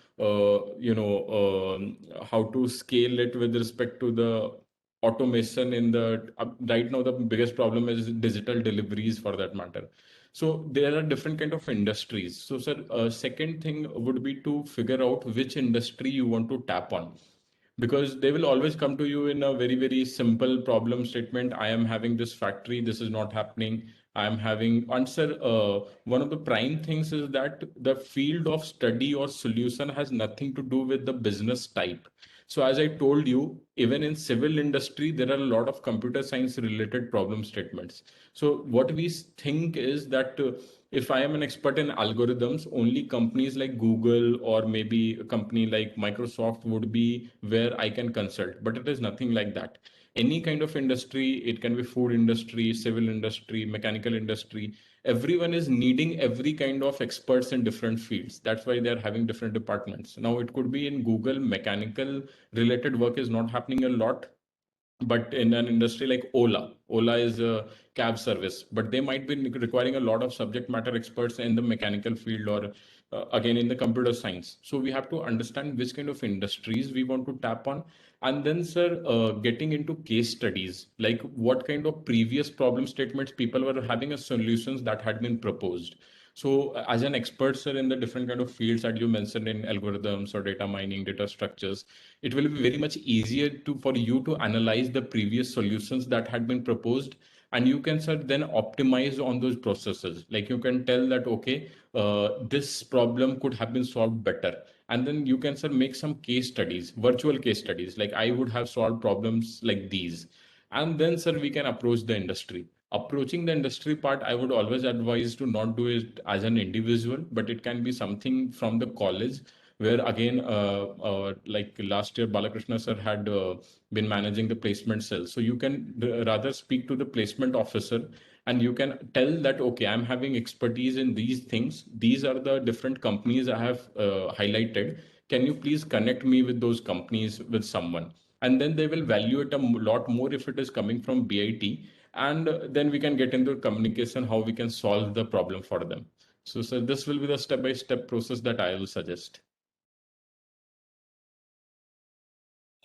how to scale it with respect to the automation in the right now the biggest problem is digital deliveries for that matter. So there are different kind of industries. So sir, second thing would be to figure out which industry you want to tap on, because they will always come to you in a very, very simple problem statement. I am having this factory, this is not happening. I am having answer. One of the prime things is that the field of study or solution has nothing to do with the business type. So as I told you, even in civil industry, there are a lot of computer science related problem statements. So what we think is that if I am an expert in algorithms, only companies like Google or maybe a company like Microsoft would be where I can consult. But it is nothing like that. Any kind of industry, it can be food industry, civil industry, mechanical industry. Everyone is needing every kind of experts in different fields. That's why they're having different departments. Now it could be in Google, mechanical related work is not happening a lot, but in an industry like Ola is a cab service, but they might be requiring a lot of subject matter experts in the mechanical field or again in the computer science. So we have to understand which kind of industries we want to tap on. And then, sir, getting into case studies, like what kind of previous problem statements people were having as solutions that had been proposed. So as an expert, sir, in the different kind of fields that you mentioned in algorithms or data mining, data structures, it will be very much easier to for you to analyze the previous solutions that had been proposed, and you can, sir, then optimize on those processes. Like you can tell that, okay, this problem could have been solved better. And then you can, sir, make some case studies, virtual case studies, like I would have solved problems like these. And then, sir, we can approach the industry. Approaching the industry part, I would always advise to not do it as an individual, but it can be something from the college, where again, like last year, Balakrishna sir had been managing the placement cell. So you can rather speak to the placement officer and you can tell that, okay, I'm having expertise in these things. These are the different companies I have highlighted. Can you please connect me with those companies with someone? And then they will value it a lot more if it is coming from BIT. And then we can get into communication, how we can solve the problem for them. So, sir, this will be the step-by-step process that I will suggest.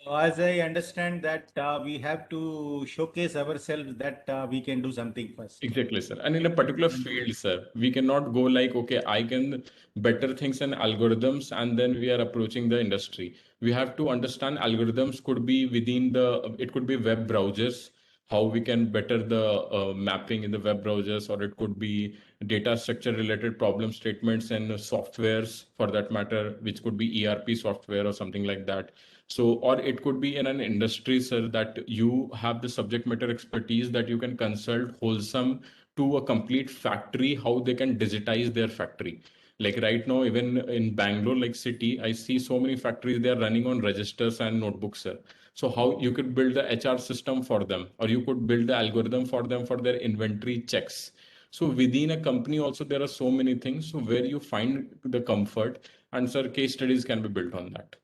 As I understand that we have to showcase ourselves that we can do something first. Exactly, sir. And in a particular field, sir, we cannot go like, okay, I can better things in algorithms, and then we are approaching the industry. We have to understand algorithms could be within the, it could be web browsers, how we can better the mapping in the web browsers, or it could be data structure related problem statements and softwares for that matter, which could be ERP software or something like that. So, or it could be in an industry, sir, that you have the subject matter expertise that you can consult wholesome to a complete factory, how they can digitize their factory. Like right now, even in Bangalore, like city, I see so many factories, they are running on registers and notebooks, sir. So how you could build the HR system for them, or you could build the algorithm for them for their inventory checks. So within a company also, there are so many things. So where you find the comfort, and sir, case studies can be built on that.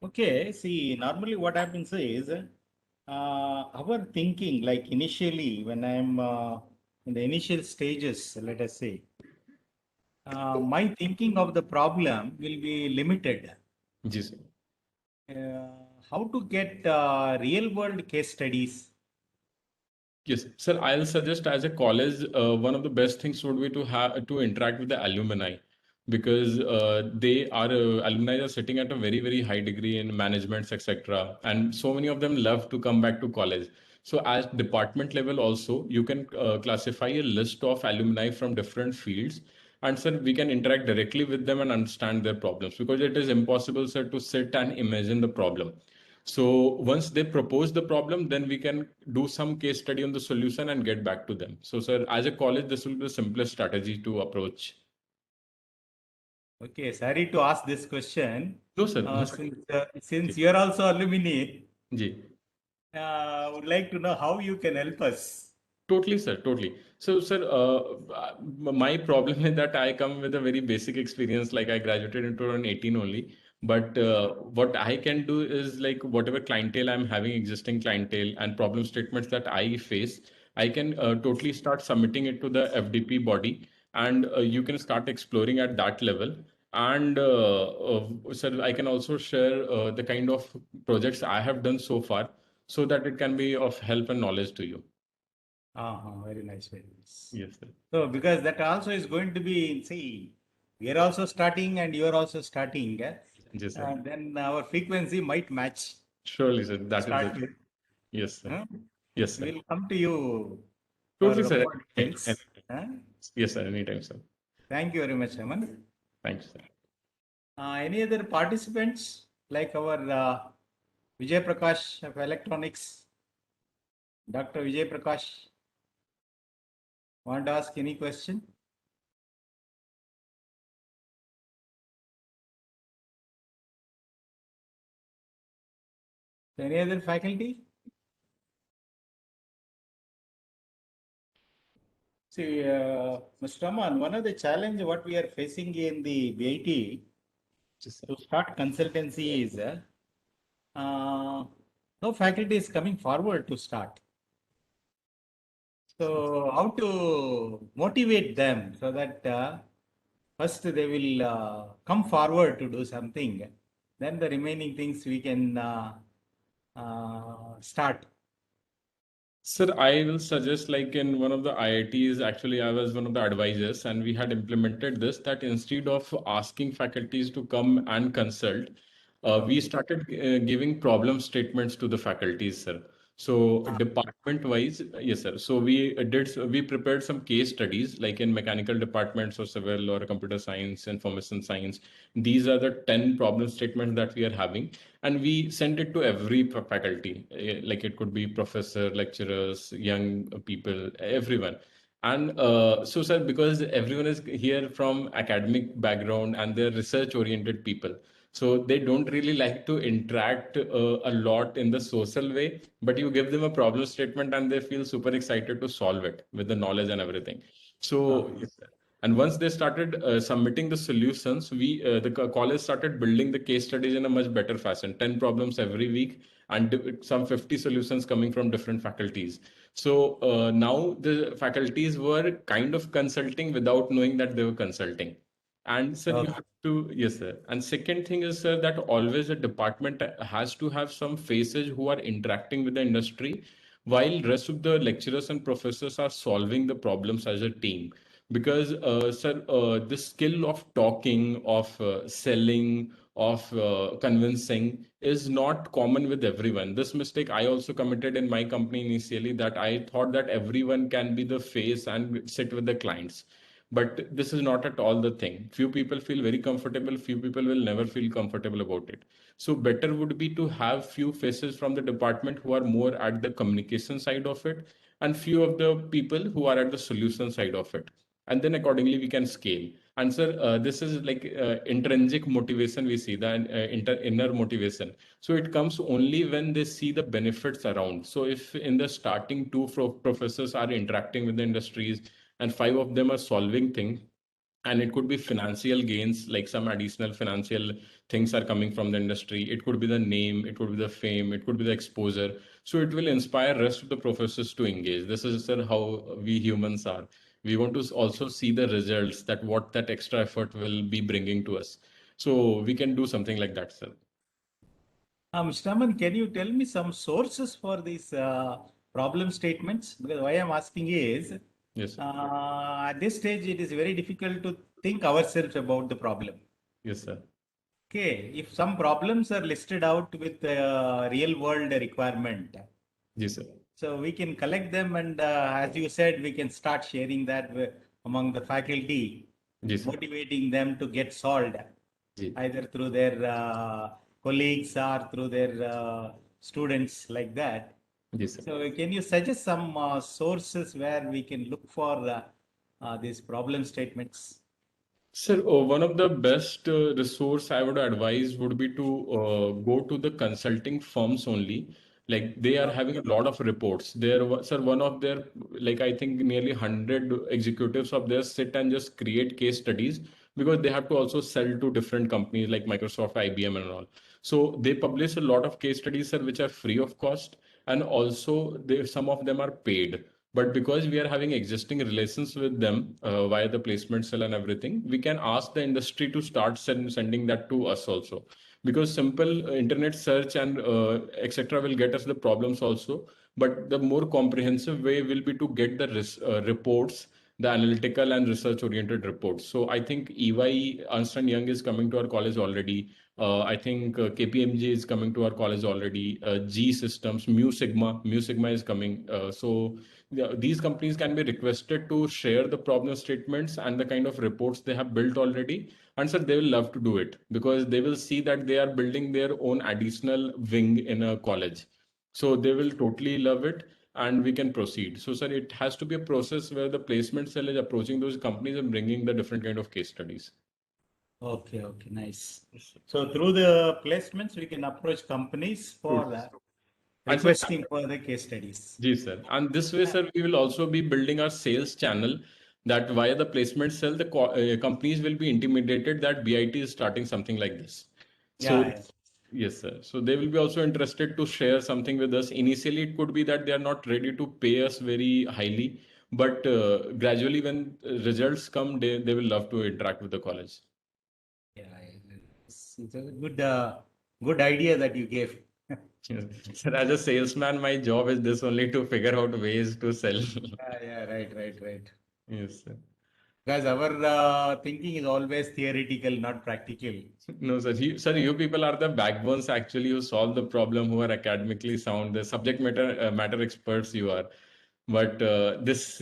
Okay, see, normally what happens is our thinking, like initially, when I'm in the initial stages, let us say, my thinking of the problem will be limited. Yes, sir. How to get real world case studies? Yes, sir. I'll suggest as a college, one of the best things would be to have to interact with the alumni, because they are alumni are sitting at a very, very high degree in managements, etc. And so many of them love to come back to college. So at department level also, you can classify a list of alumni from different fields. And sir, we can interact directly with them and understand their problems, because it is impossible, sir, to sit and imagine the problem. So once they propose the problem, then we can do some case study on the solution and get back to them. So, sir, as a college, this will be the simplest strategy to approach. Okay, sorry to ask this question. No, sir. No, sir. Since you are also alumni, Ji. I would like to know how you can help us. Totally, sir. Totally. So, sir, my problem is that I come with a very basic experience. Like I graduated in 2018 only. But what I can do is like whatever clientele I'm having, existing clientele and problem statements that I face, I can totally start submitting it to the FDP body, and you can start exploring at that level. And sir, I can also share the kind of projects I have done so far, so that it can be of help and knowledge to you. Very nice, very nice. Yes, sir. So, because that also is going to be, see, we are also starting and you are also starting. Yes, sir. And then our frequency might match. Surely, sir. That is Start it. with. Yes, sir. Huh? Yes, sir. We'll come to you Totally, for sir. more details. Huh? Yes, sir. Anytime, sir. Thank you very much, Aman. Thank you, sir. Any other participants like our Vijay Prakash of electronics? Dr. Vijay Prakash, want to ask any question? Any other faculty? See, Mr. Aman, one of the challenge what we are facing in the BIT Yes, sir. to start consultancy is no faculty is coming forward to start. So how to motivate them so that first they will come forward to do something, then the remaining things we can start. Sir, I will suggest like in one of the IITs, actually, I was one of the advisors and we had implemented this that instead of asking faculties to come and consult, we started giving problem statements to the faculties, sir. So department wise, yes, sir. So we prepared some case studies like in mechanical departments or civil or computer science, information science. These are the 10 problem statements that we are having, and we send it to every faculty. Like it could be professor, lecturers, young people, everyone. And so, sir, because everyone is here from academic background and they're research oriented people, so they don't really like to interact a lot in the social way, but you give them a problem statement and they feel super excited to solve it with the knowledge and everything. So, yes, sir. And once they started submitting the solutions, the college started building the case studies in a much better fashion. 10 problems every week and some 50 solutions coming from different faculties. So now the faculties were kind of consulting without knowing that they were consulting. And sir, you Okay. have to, yes, sir. And second thing is, sir, that always a department has to have some faces who are interacting with the industry, while rest of the lecturers and professors are solving the problems as a team. Because, sir, the skill of talking, of selling, of convincing is not common with everyone. This mistake I also committed in my company initially, that I thought that everyone can be the face and sit with the clients. But this is not at all the thing. Few people feel very comfortable, few people will never feel comfortable about it. So better would be to have few faces from the department who are more at the communication side of it, and few of the people who are at the solution side of it. And then accordingly we can scale. And sir, this is like intrinsic motivation, we see the inner motivation. So it comes only when they see the benefits around. So if in the starting two professors are interacting with the industries and five of them are solving things, and it could be financial gains, like some additional financial things are coming from the industry. It could be the name, it could be the fame, it could be the exposure. So it will inspire rest of the professors to engage. This is, sir, how we humans are. We want to also see the results, that what that extra effort will be bringing to us. So we can do something like that, sir. Mr. Aman, can you tell me some sources for these problem statements? Because why I'm asking is, Yes, sir. at this stage, it is very difficult to think ourselves about the problem. Yes, sir. Okay, if some problems are listed out with real world requirement, Yes, sir. so we can collect them, and as you said, we can start sharing that among the faculty, Yes, sir. motivating them to get solved, Yes. either through their colleagues or through their students like that. Yes, sir. So can you suggest some sources where we can look for these problem statements? Sir, one of the best resource I would advise would be to go to the consulting firms only. Like they are having a lot of reports. Sir, one of their, like I think nearly 100 executives of theirs sit and just create case studies, because they have to also sell to different companies like Microsoft, IBM and all. So they publish a lot of case studies, sir, which are free of cost, and also some of them are paid. But because we are having existing relations with them via the placement cell and everything, we can ask the industry to start sending that to us also. Because simple internet search and etc. will get us the problems also. But the more comprehensive way will be to get the reports the analytical and research oriented reports. So I think EY, Ernst and Young is coming to our college already. I think KPMG is coming to our college already. G Systems, Mu Sigma is coming. So these companies can be requested to share the problem statements and the kind of reports they have built already. And sir, they will love to do it because they will see that they are building their own additional wing in a college. So they will totally love it and we can proceed. So sir, it has to be a process where the placement cell is approaching those companies and bringing the different kind of case studies. Okay, nice. So through the placements, we can approach companies for that, And sir, requesting for the case studies. Ji, sir. And this way, sir, we will also be building our sales channel that via the placement cell, the companies will be intimidated that BIT is starting something like this. So, Yeah. yes, sir. So they will be also interested to share something with us. Initially, it could be that they are not ready to pay us very highly, but gradually when results come, they will love to interact with the college. Yeah, it's a good idea that you gave. Yes. Sir, as a salesman, my job is this only to figure out ways to sell. Right. Yes, sir. Because our thinking is always theoretical, not practical. No, sir. You people are the backbones actually who solve the problem, who are academically sound, the subject matter experts you are. But there is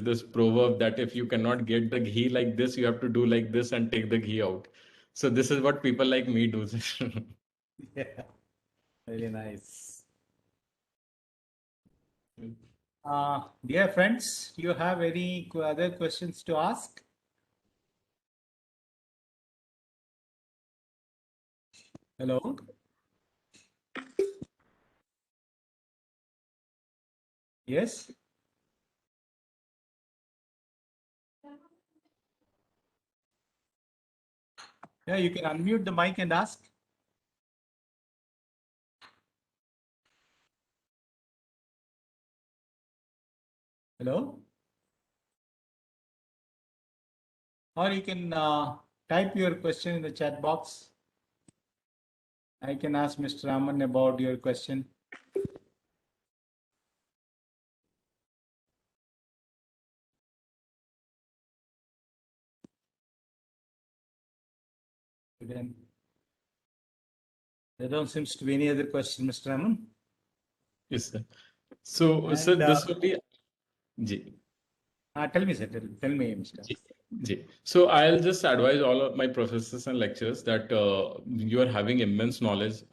this proverb that if you cannot get the ghee like this, you have to do like this and take the ghee out. So this is what people like me do. Yeah, very nice. Dear friends, do you have any other questions to ask? Hello? Yes? Yeah, you can unmute the mic and ask. Hello? Or you can type your question in the chat box. I can ask Mr. Raman about your question. Then there don't seems to be any other question, Mr. Raman. Yes, sir. So, And, sir, this will be. Ji. Tell me, sir. Tell me, Mr. So I'll just advise all of my professors and lecturers that you are having immense knowledge.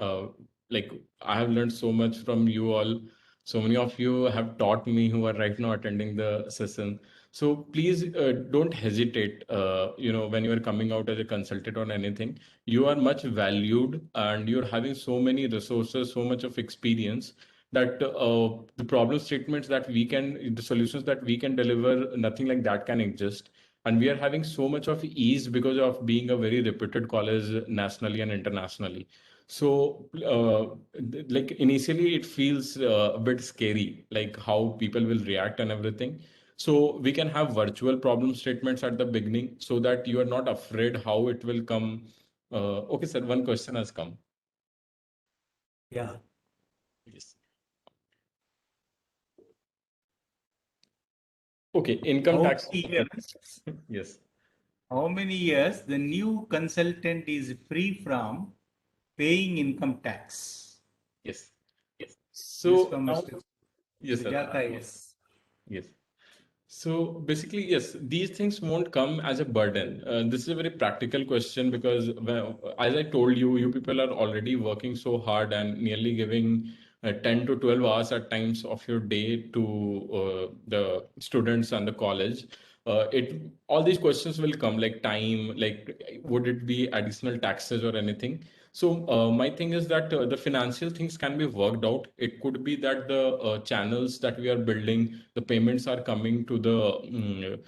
Like I have learned so much from you all. So many of you have taught me who are right now attending the session. So please don't hesitate. When you are coming out as a consultant or anything, you are much valued and you're having so many resources, so much of experience that the problem statements that the solutions that we can deliver, nothing like that can exist. And we are having so much of ease because of being a very reputed college nationally and internationally. So like initially it feels a bit scary, like how people will react and everything. So we can have virtual problem statements at the beginning so that you are not afraid how it will come. Okay, sir, one question has come. Yeah. Yes. Okay, income tax. Yes. How many years the new consultant is free from paying income tax? Yes. So yes, Sujata, yes. So basically, yes, these things won't come as a burden. This is a very practical question because, as I told you, you people are already working so hard and nearly giving 10 to 12 hours at times of your day to the students and the college. All these questions will come like time, like would it be additional taxes or anything? So my thing is that the financial things can be worked out. It could be that the channels that we are building, the payments are coming to the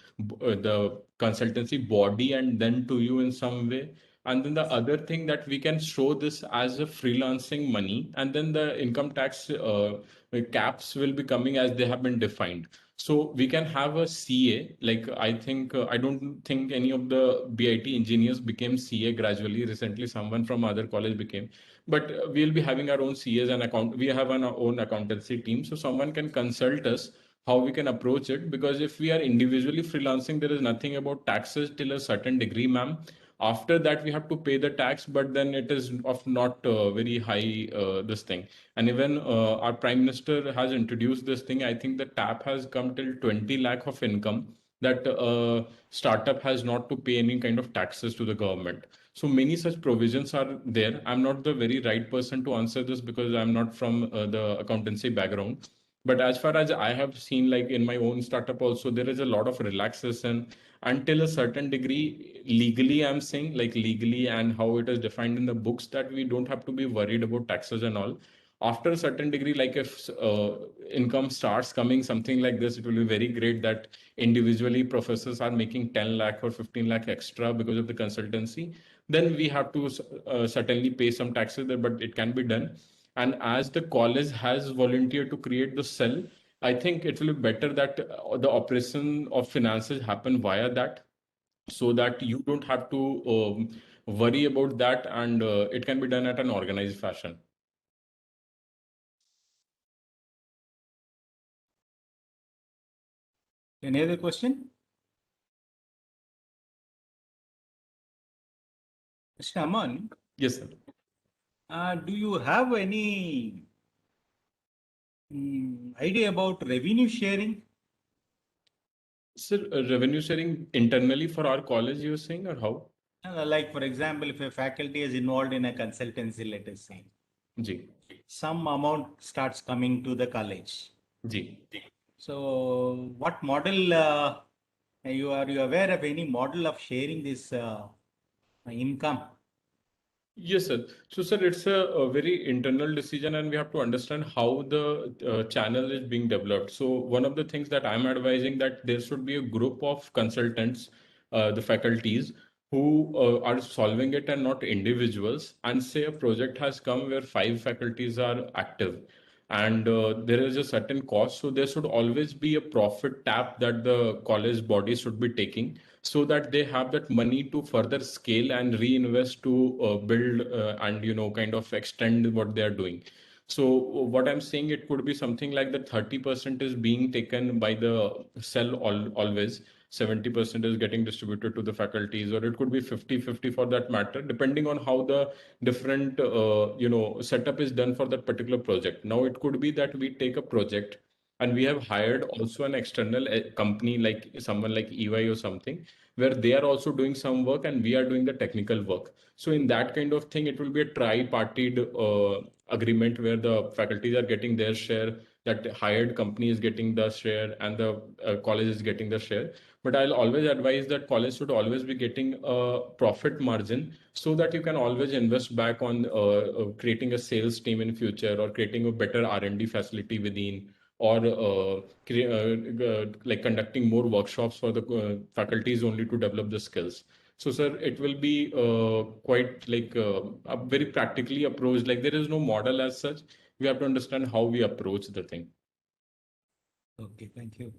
consultancy body and then to you in some way. And then the other thing that we can show this as a freelancing money, and then the income tax caps will be coming as they have been defined. So we can have a CA, like I think, I don't think any of the BIT engineers became CA gradually. Recently, someone from other college became, but we'll be having our own CAs and we have our own accountancy team. So someone can consult us how we can approach it, because if we are individually freelancing, there is nothing about taxes till a certain degree, ma'am. After that, we have to pay the tax, but then it is of not very high, this thing. And even our Prime Minister has introduced this thing. I think the TAP has come till 20 lakh of income, that startup has not to pay any kind of taxes to the government. So many such provisions are there. I'm not the very right person to answer this because I'm not from the accountancy background. But as far as I have seen, like in my own startup also, there is a lot of relaxation until a certain degree. Legally, I'm saying, like legally and how it is defined in the books, that we don't have to be worried about taxes and all. After a certain degree, like if income starts coming something like this, it will be very great that individually professors are making 10 lakh or 15 lakh extra because of the consultancy. Then we have to certainly pay some taxes there, but it can be done. And as the college has volunteered to create the cell, I think it will be better that the operation of finances happen via that, so that you don't have to worry about that, and it can be done at an organized fashion. Any other question? Mr. Aman, Yes, sir. do you have any idea about revenue sharing? Sir, revenue sharing internally for our college, you're saying, or how? Like, for example, if a faculty is involved in a consultancy, let us say, Ji, some amount starts coming to the college. ji. So, what model you aware of any model of sharing this income? Yes, sir. So, sir, it's a very internal decision, and we have to understand how the channel is being developed. So, one of the things that I'm advising, that there should be a group of consultants, the faculties, who are solving it and not individuals. And say a project has come where 5 faculties are active, and there is a certain cost. So, there should always be a profit tap that the college body should be taking, so that they have that money to further scale and reinvest to build and kind of extend what they are doing. So what I'm saying, it could be something like that 30% is being taken by the cell always, 70% is getting distributed to the faculties, or it could be 50-50 for that matter, depending on how the different setup is done for that particular project. Now it could be that we take a project and we have hired also an external company, like someone like EY or something, where they are also doing some work and we are doing the technical work. So in that kind of thing, it will be a tri-partied agreement where the faculties are getting their share, that hired company is getting the share, and the college is getting the share. But I'll always advise that college should always be getting a profit margin, so that you can always invest back on creating a sales team in future, or creating a better R&D facility within, or like conducting more workshops for the faculties only to develop the skills. So, sir, it will be quite like a very practically approached. Like there is no model as such. We have to understand how we approach the thing. Okay, thank you.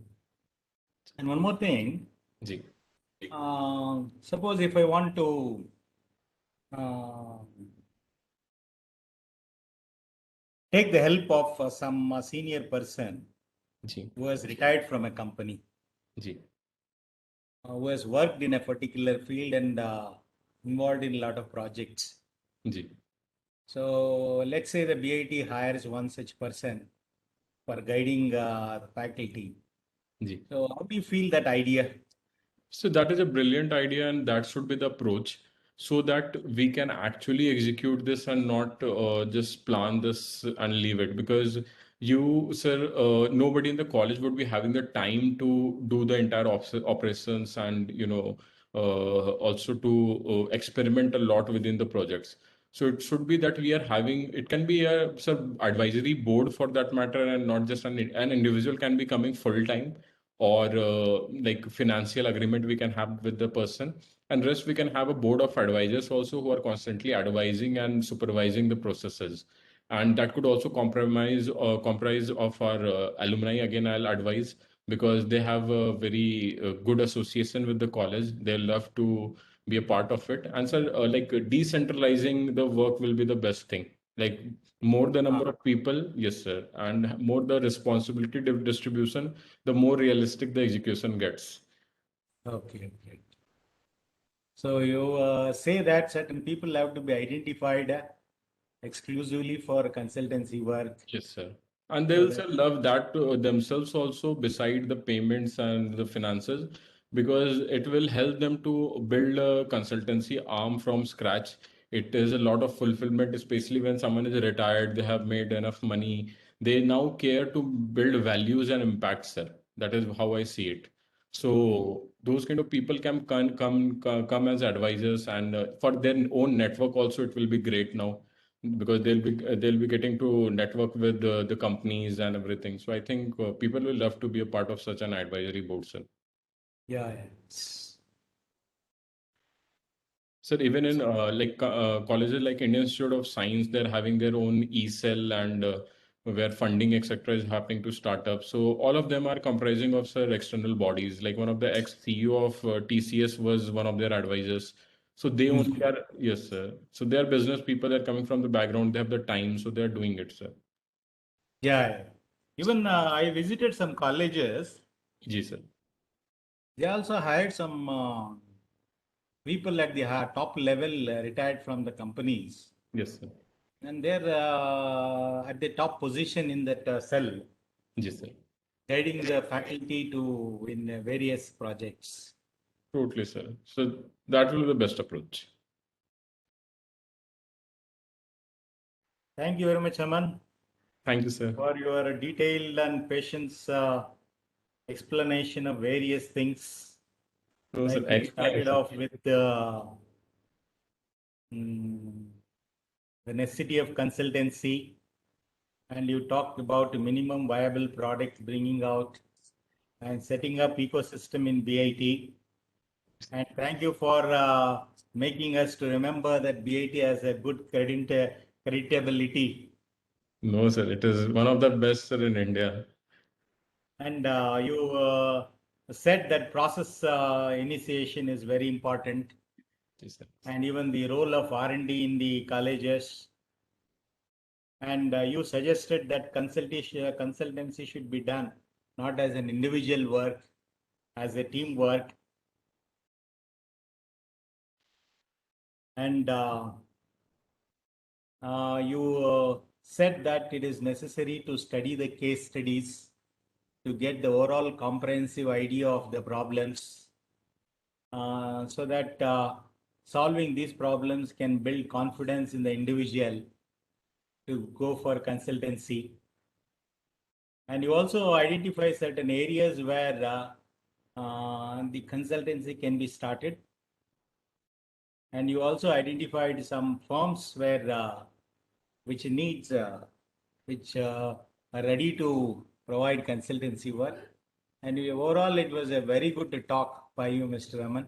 And one more thing. Ji. Suppose if I want to take the help of some senior person Ji. who has retired from a company, Ji. who has worked in a particular field and involved in a lot of projects. Ji. So let's say the BIT hires one such person for guiding the faculty. Ji. So how do you feel that idea? So that is a brilliant idea, and that should be the approach, so that we can actually execute this and not just plan this and leave it. Because you, sir, nobody in the college would be having the time to do the entire operations, and also to experiment a lot within the projects. So it should be that we are having, it can be a advisory board for that matter, and not just an individual can be coming full time, or like financial agreement we can have with the person, and rest we can have a board of advisors also, who are constantly advising and supervising the processes. And that could also comprise of our alumni. Again, I'll advise, because they have a very good association with the college. They love to be a part of it. And so like decentralizing the work will be the best thing. Like more the number of people, yes, sir, and more the responsibility distribution, the more realistic the execution gets. Okay, okay. So you say that certain people have to be identified exclusively for consultancy work. Yes, sir. And they So also love that to themselves also beside the payments and the finances because it will help them to build a consultancy arm from scratch. It is a lot of fulfillment, especially when someone is retired, they have made enough money. They now care to build values and impact, sir. That is how I see it. So those kind of people can come as advisors, and for their own network also, it will be great now because they'll be getting to network with the companies and everything. So I think people will love to be a part of such an advisory board, sir. yeah, yeah. Sir, even in colleges like Indian Institute of Science, they're having their own e-cell and where funding etc. is happening to startups. So all of them are comprising of sir external bodies. Like one of the ex-CEO of TCS was one of their advisors. So they only are, yes, sir. So they are business people that are coming from the background. They have the time, so they are doing it, sir. Yeah, yeah. Even I visited some colleges. Ji, sir. They also hired some people at the top level retired from the companies, Yes, sir. and they're at the top position in that cell, Ji, sir. guiding the faculty to in various projects. Totally, sir. So that will be the best approach. Thank you very much, Aman, Thank you, sir. for your detailed and patience explanation of various things. No, sir. Like we started off with the necessity of consultancy, and you talked about minimum viable product bringing out and setting up ecosystem in BIT. And thank you for making us to remember that BIT has a good creditability. No, sir. It is one of the best, sir, in India. And you said that process initiation is very important, Yes, sir. and even the role of R&D in the colleges. And you suggested that consultancy should be done not as an individual work, as a team work. And you said that it is necessary to study the case studies to get the overall comprehensive idea of the problems, so that solving these problems can build confidence in the individual to go for consultancy. And you also identify certain areas where the consultancy can be started. And you also identified some firms where which needs which are ready to provide consultancy work. And overall, it was a very good talk by you, Mr. Raman.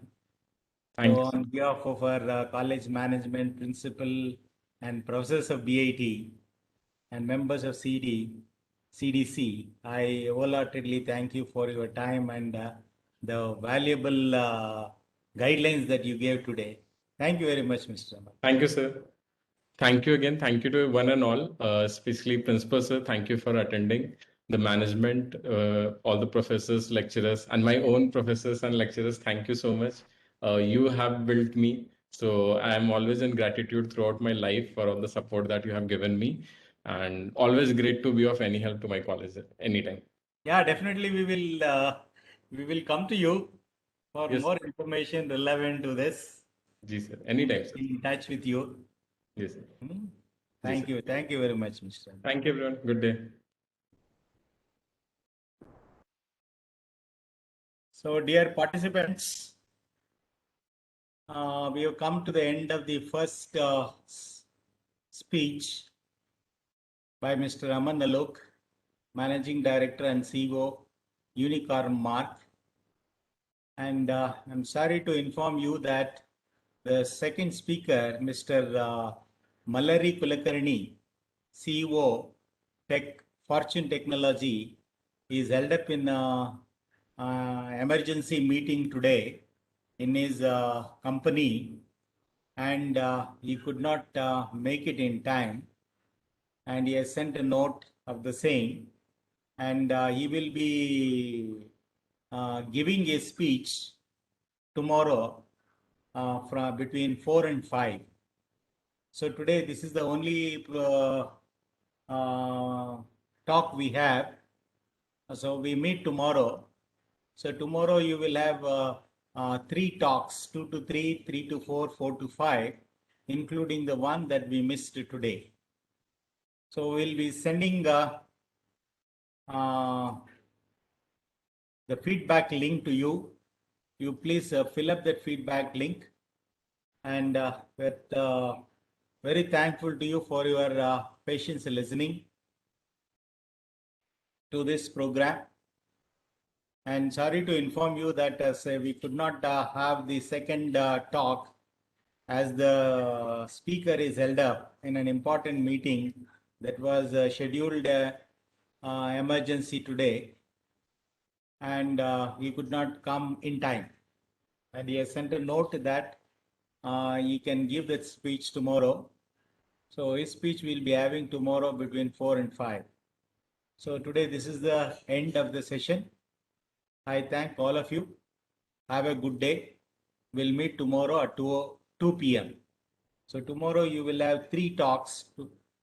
Thank So you, sir. on behalf of our college management, principal, and professors of BIT, and members of CDC, I wholeheartedly thank you for your time and the valuable guidelines that you gave today. Thank you very much, Mr. Raman. Thank you, sir. Thank you again. Thank you to one and all, especially principal, sir. Thank you for attending. The management, all the professors, lecturers, and my own professors and lecturers. Thank you so much. You have built me. So I am always in gratitude throughout my life for all the support that you have given me. And always great to be of any help to my college anytime. Yeah, definitely we will come to you for Yes, more information relevant to this. Ji, sir. Anytime, sir. Be in touch with you. Yes, sir. Thank sir. you. Thank you very much, Mr. Raman. Thank you, everyone. Good day. So, dear participants, we have come to the end of the first speech by Mr. Aman Alok, Managing Director and CEO, Unicorn Mark. And I'm sorry to inform you that the second speaker, Mr. Malari Kulakarni, CEO, Fortune Technology, is held up in emergency meeting today in his company, and he could not make it in time. and he has sent a note of the same, and he will be giving a speech tomorrow from between 4 and 5. So today this is the only talk we have. So we meet tomorrow. So tomorrow you will have 3 talks, 2 to 3, 3 to 4, 4 to 5, including the one that we missed today. So we'll be sending the feedback link to you. You please fill up that feedback link, and we're very thankful to you for your patience listening to this program. And sorry to inform you that we could not have the second talk, as the speaker is held up in an important meeting that was scheduled emergency today, and he could not come in time. And he has sent a note that he can give that speech tomorrow. So his speech we'll be having tomorrow between 4 and 5. So today this is the end of the session. I thank all of you. Have a good day. We'll meet tomorrow at 2 p.m. So tomorrow you will have 3 talks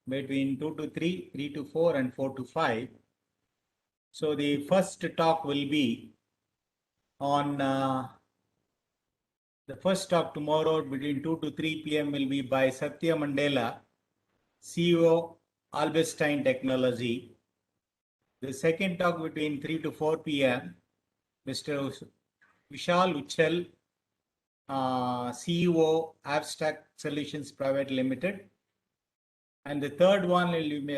between 2 to 3, 3 to 4, and 4 to 5. So the first talk will be on the first talk tomorrow between 2 to 3 p.m. will be by Satya Mandela, CEO, Alberstein Technology. The second talk between 3 to 4 p.m. Mr. Vishal Uchal, CEO, Abstract Solutions Private Limited. And the third one will be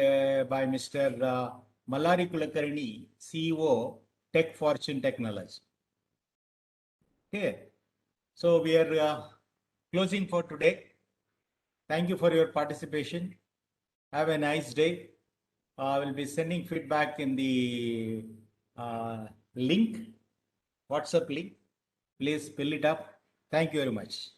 by Mr. Malari Kulakarni, CEO, Tech Fortune Technology. Okay. So we are closing for today. Thank you for your participation. Have a nice day. I will be sending feedback in the link, WhatsApp link. Please fill it up. Thank you very much.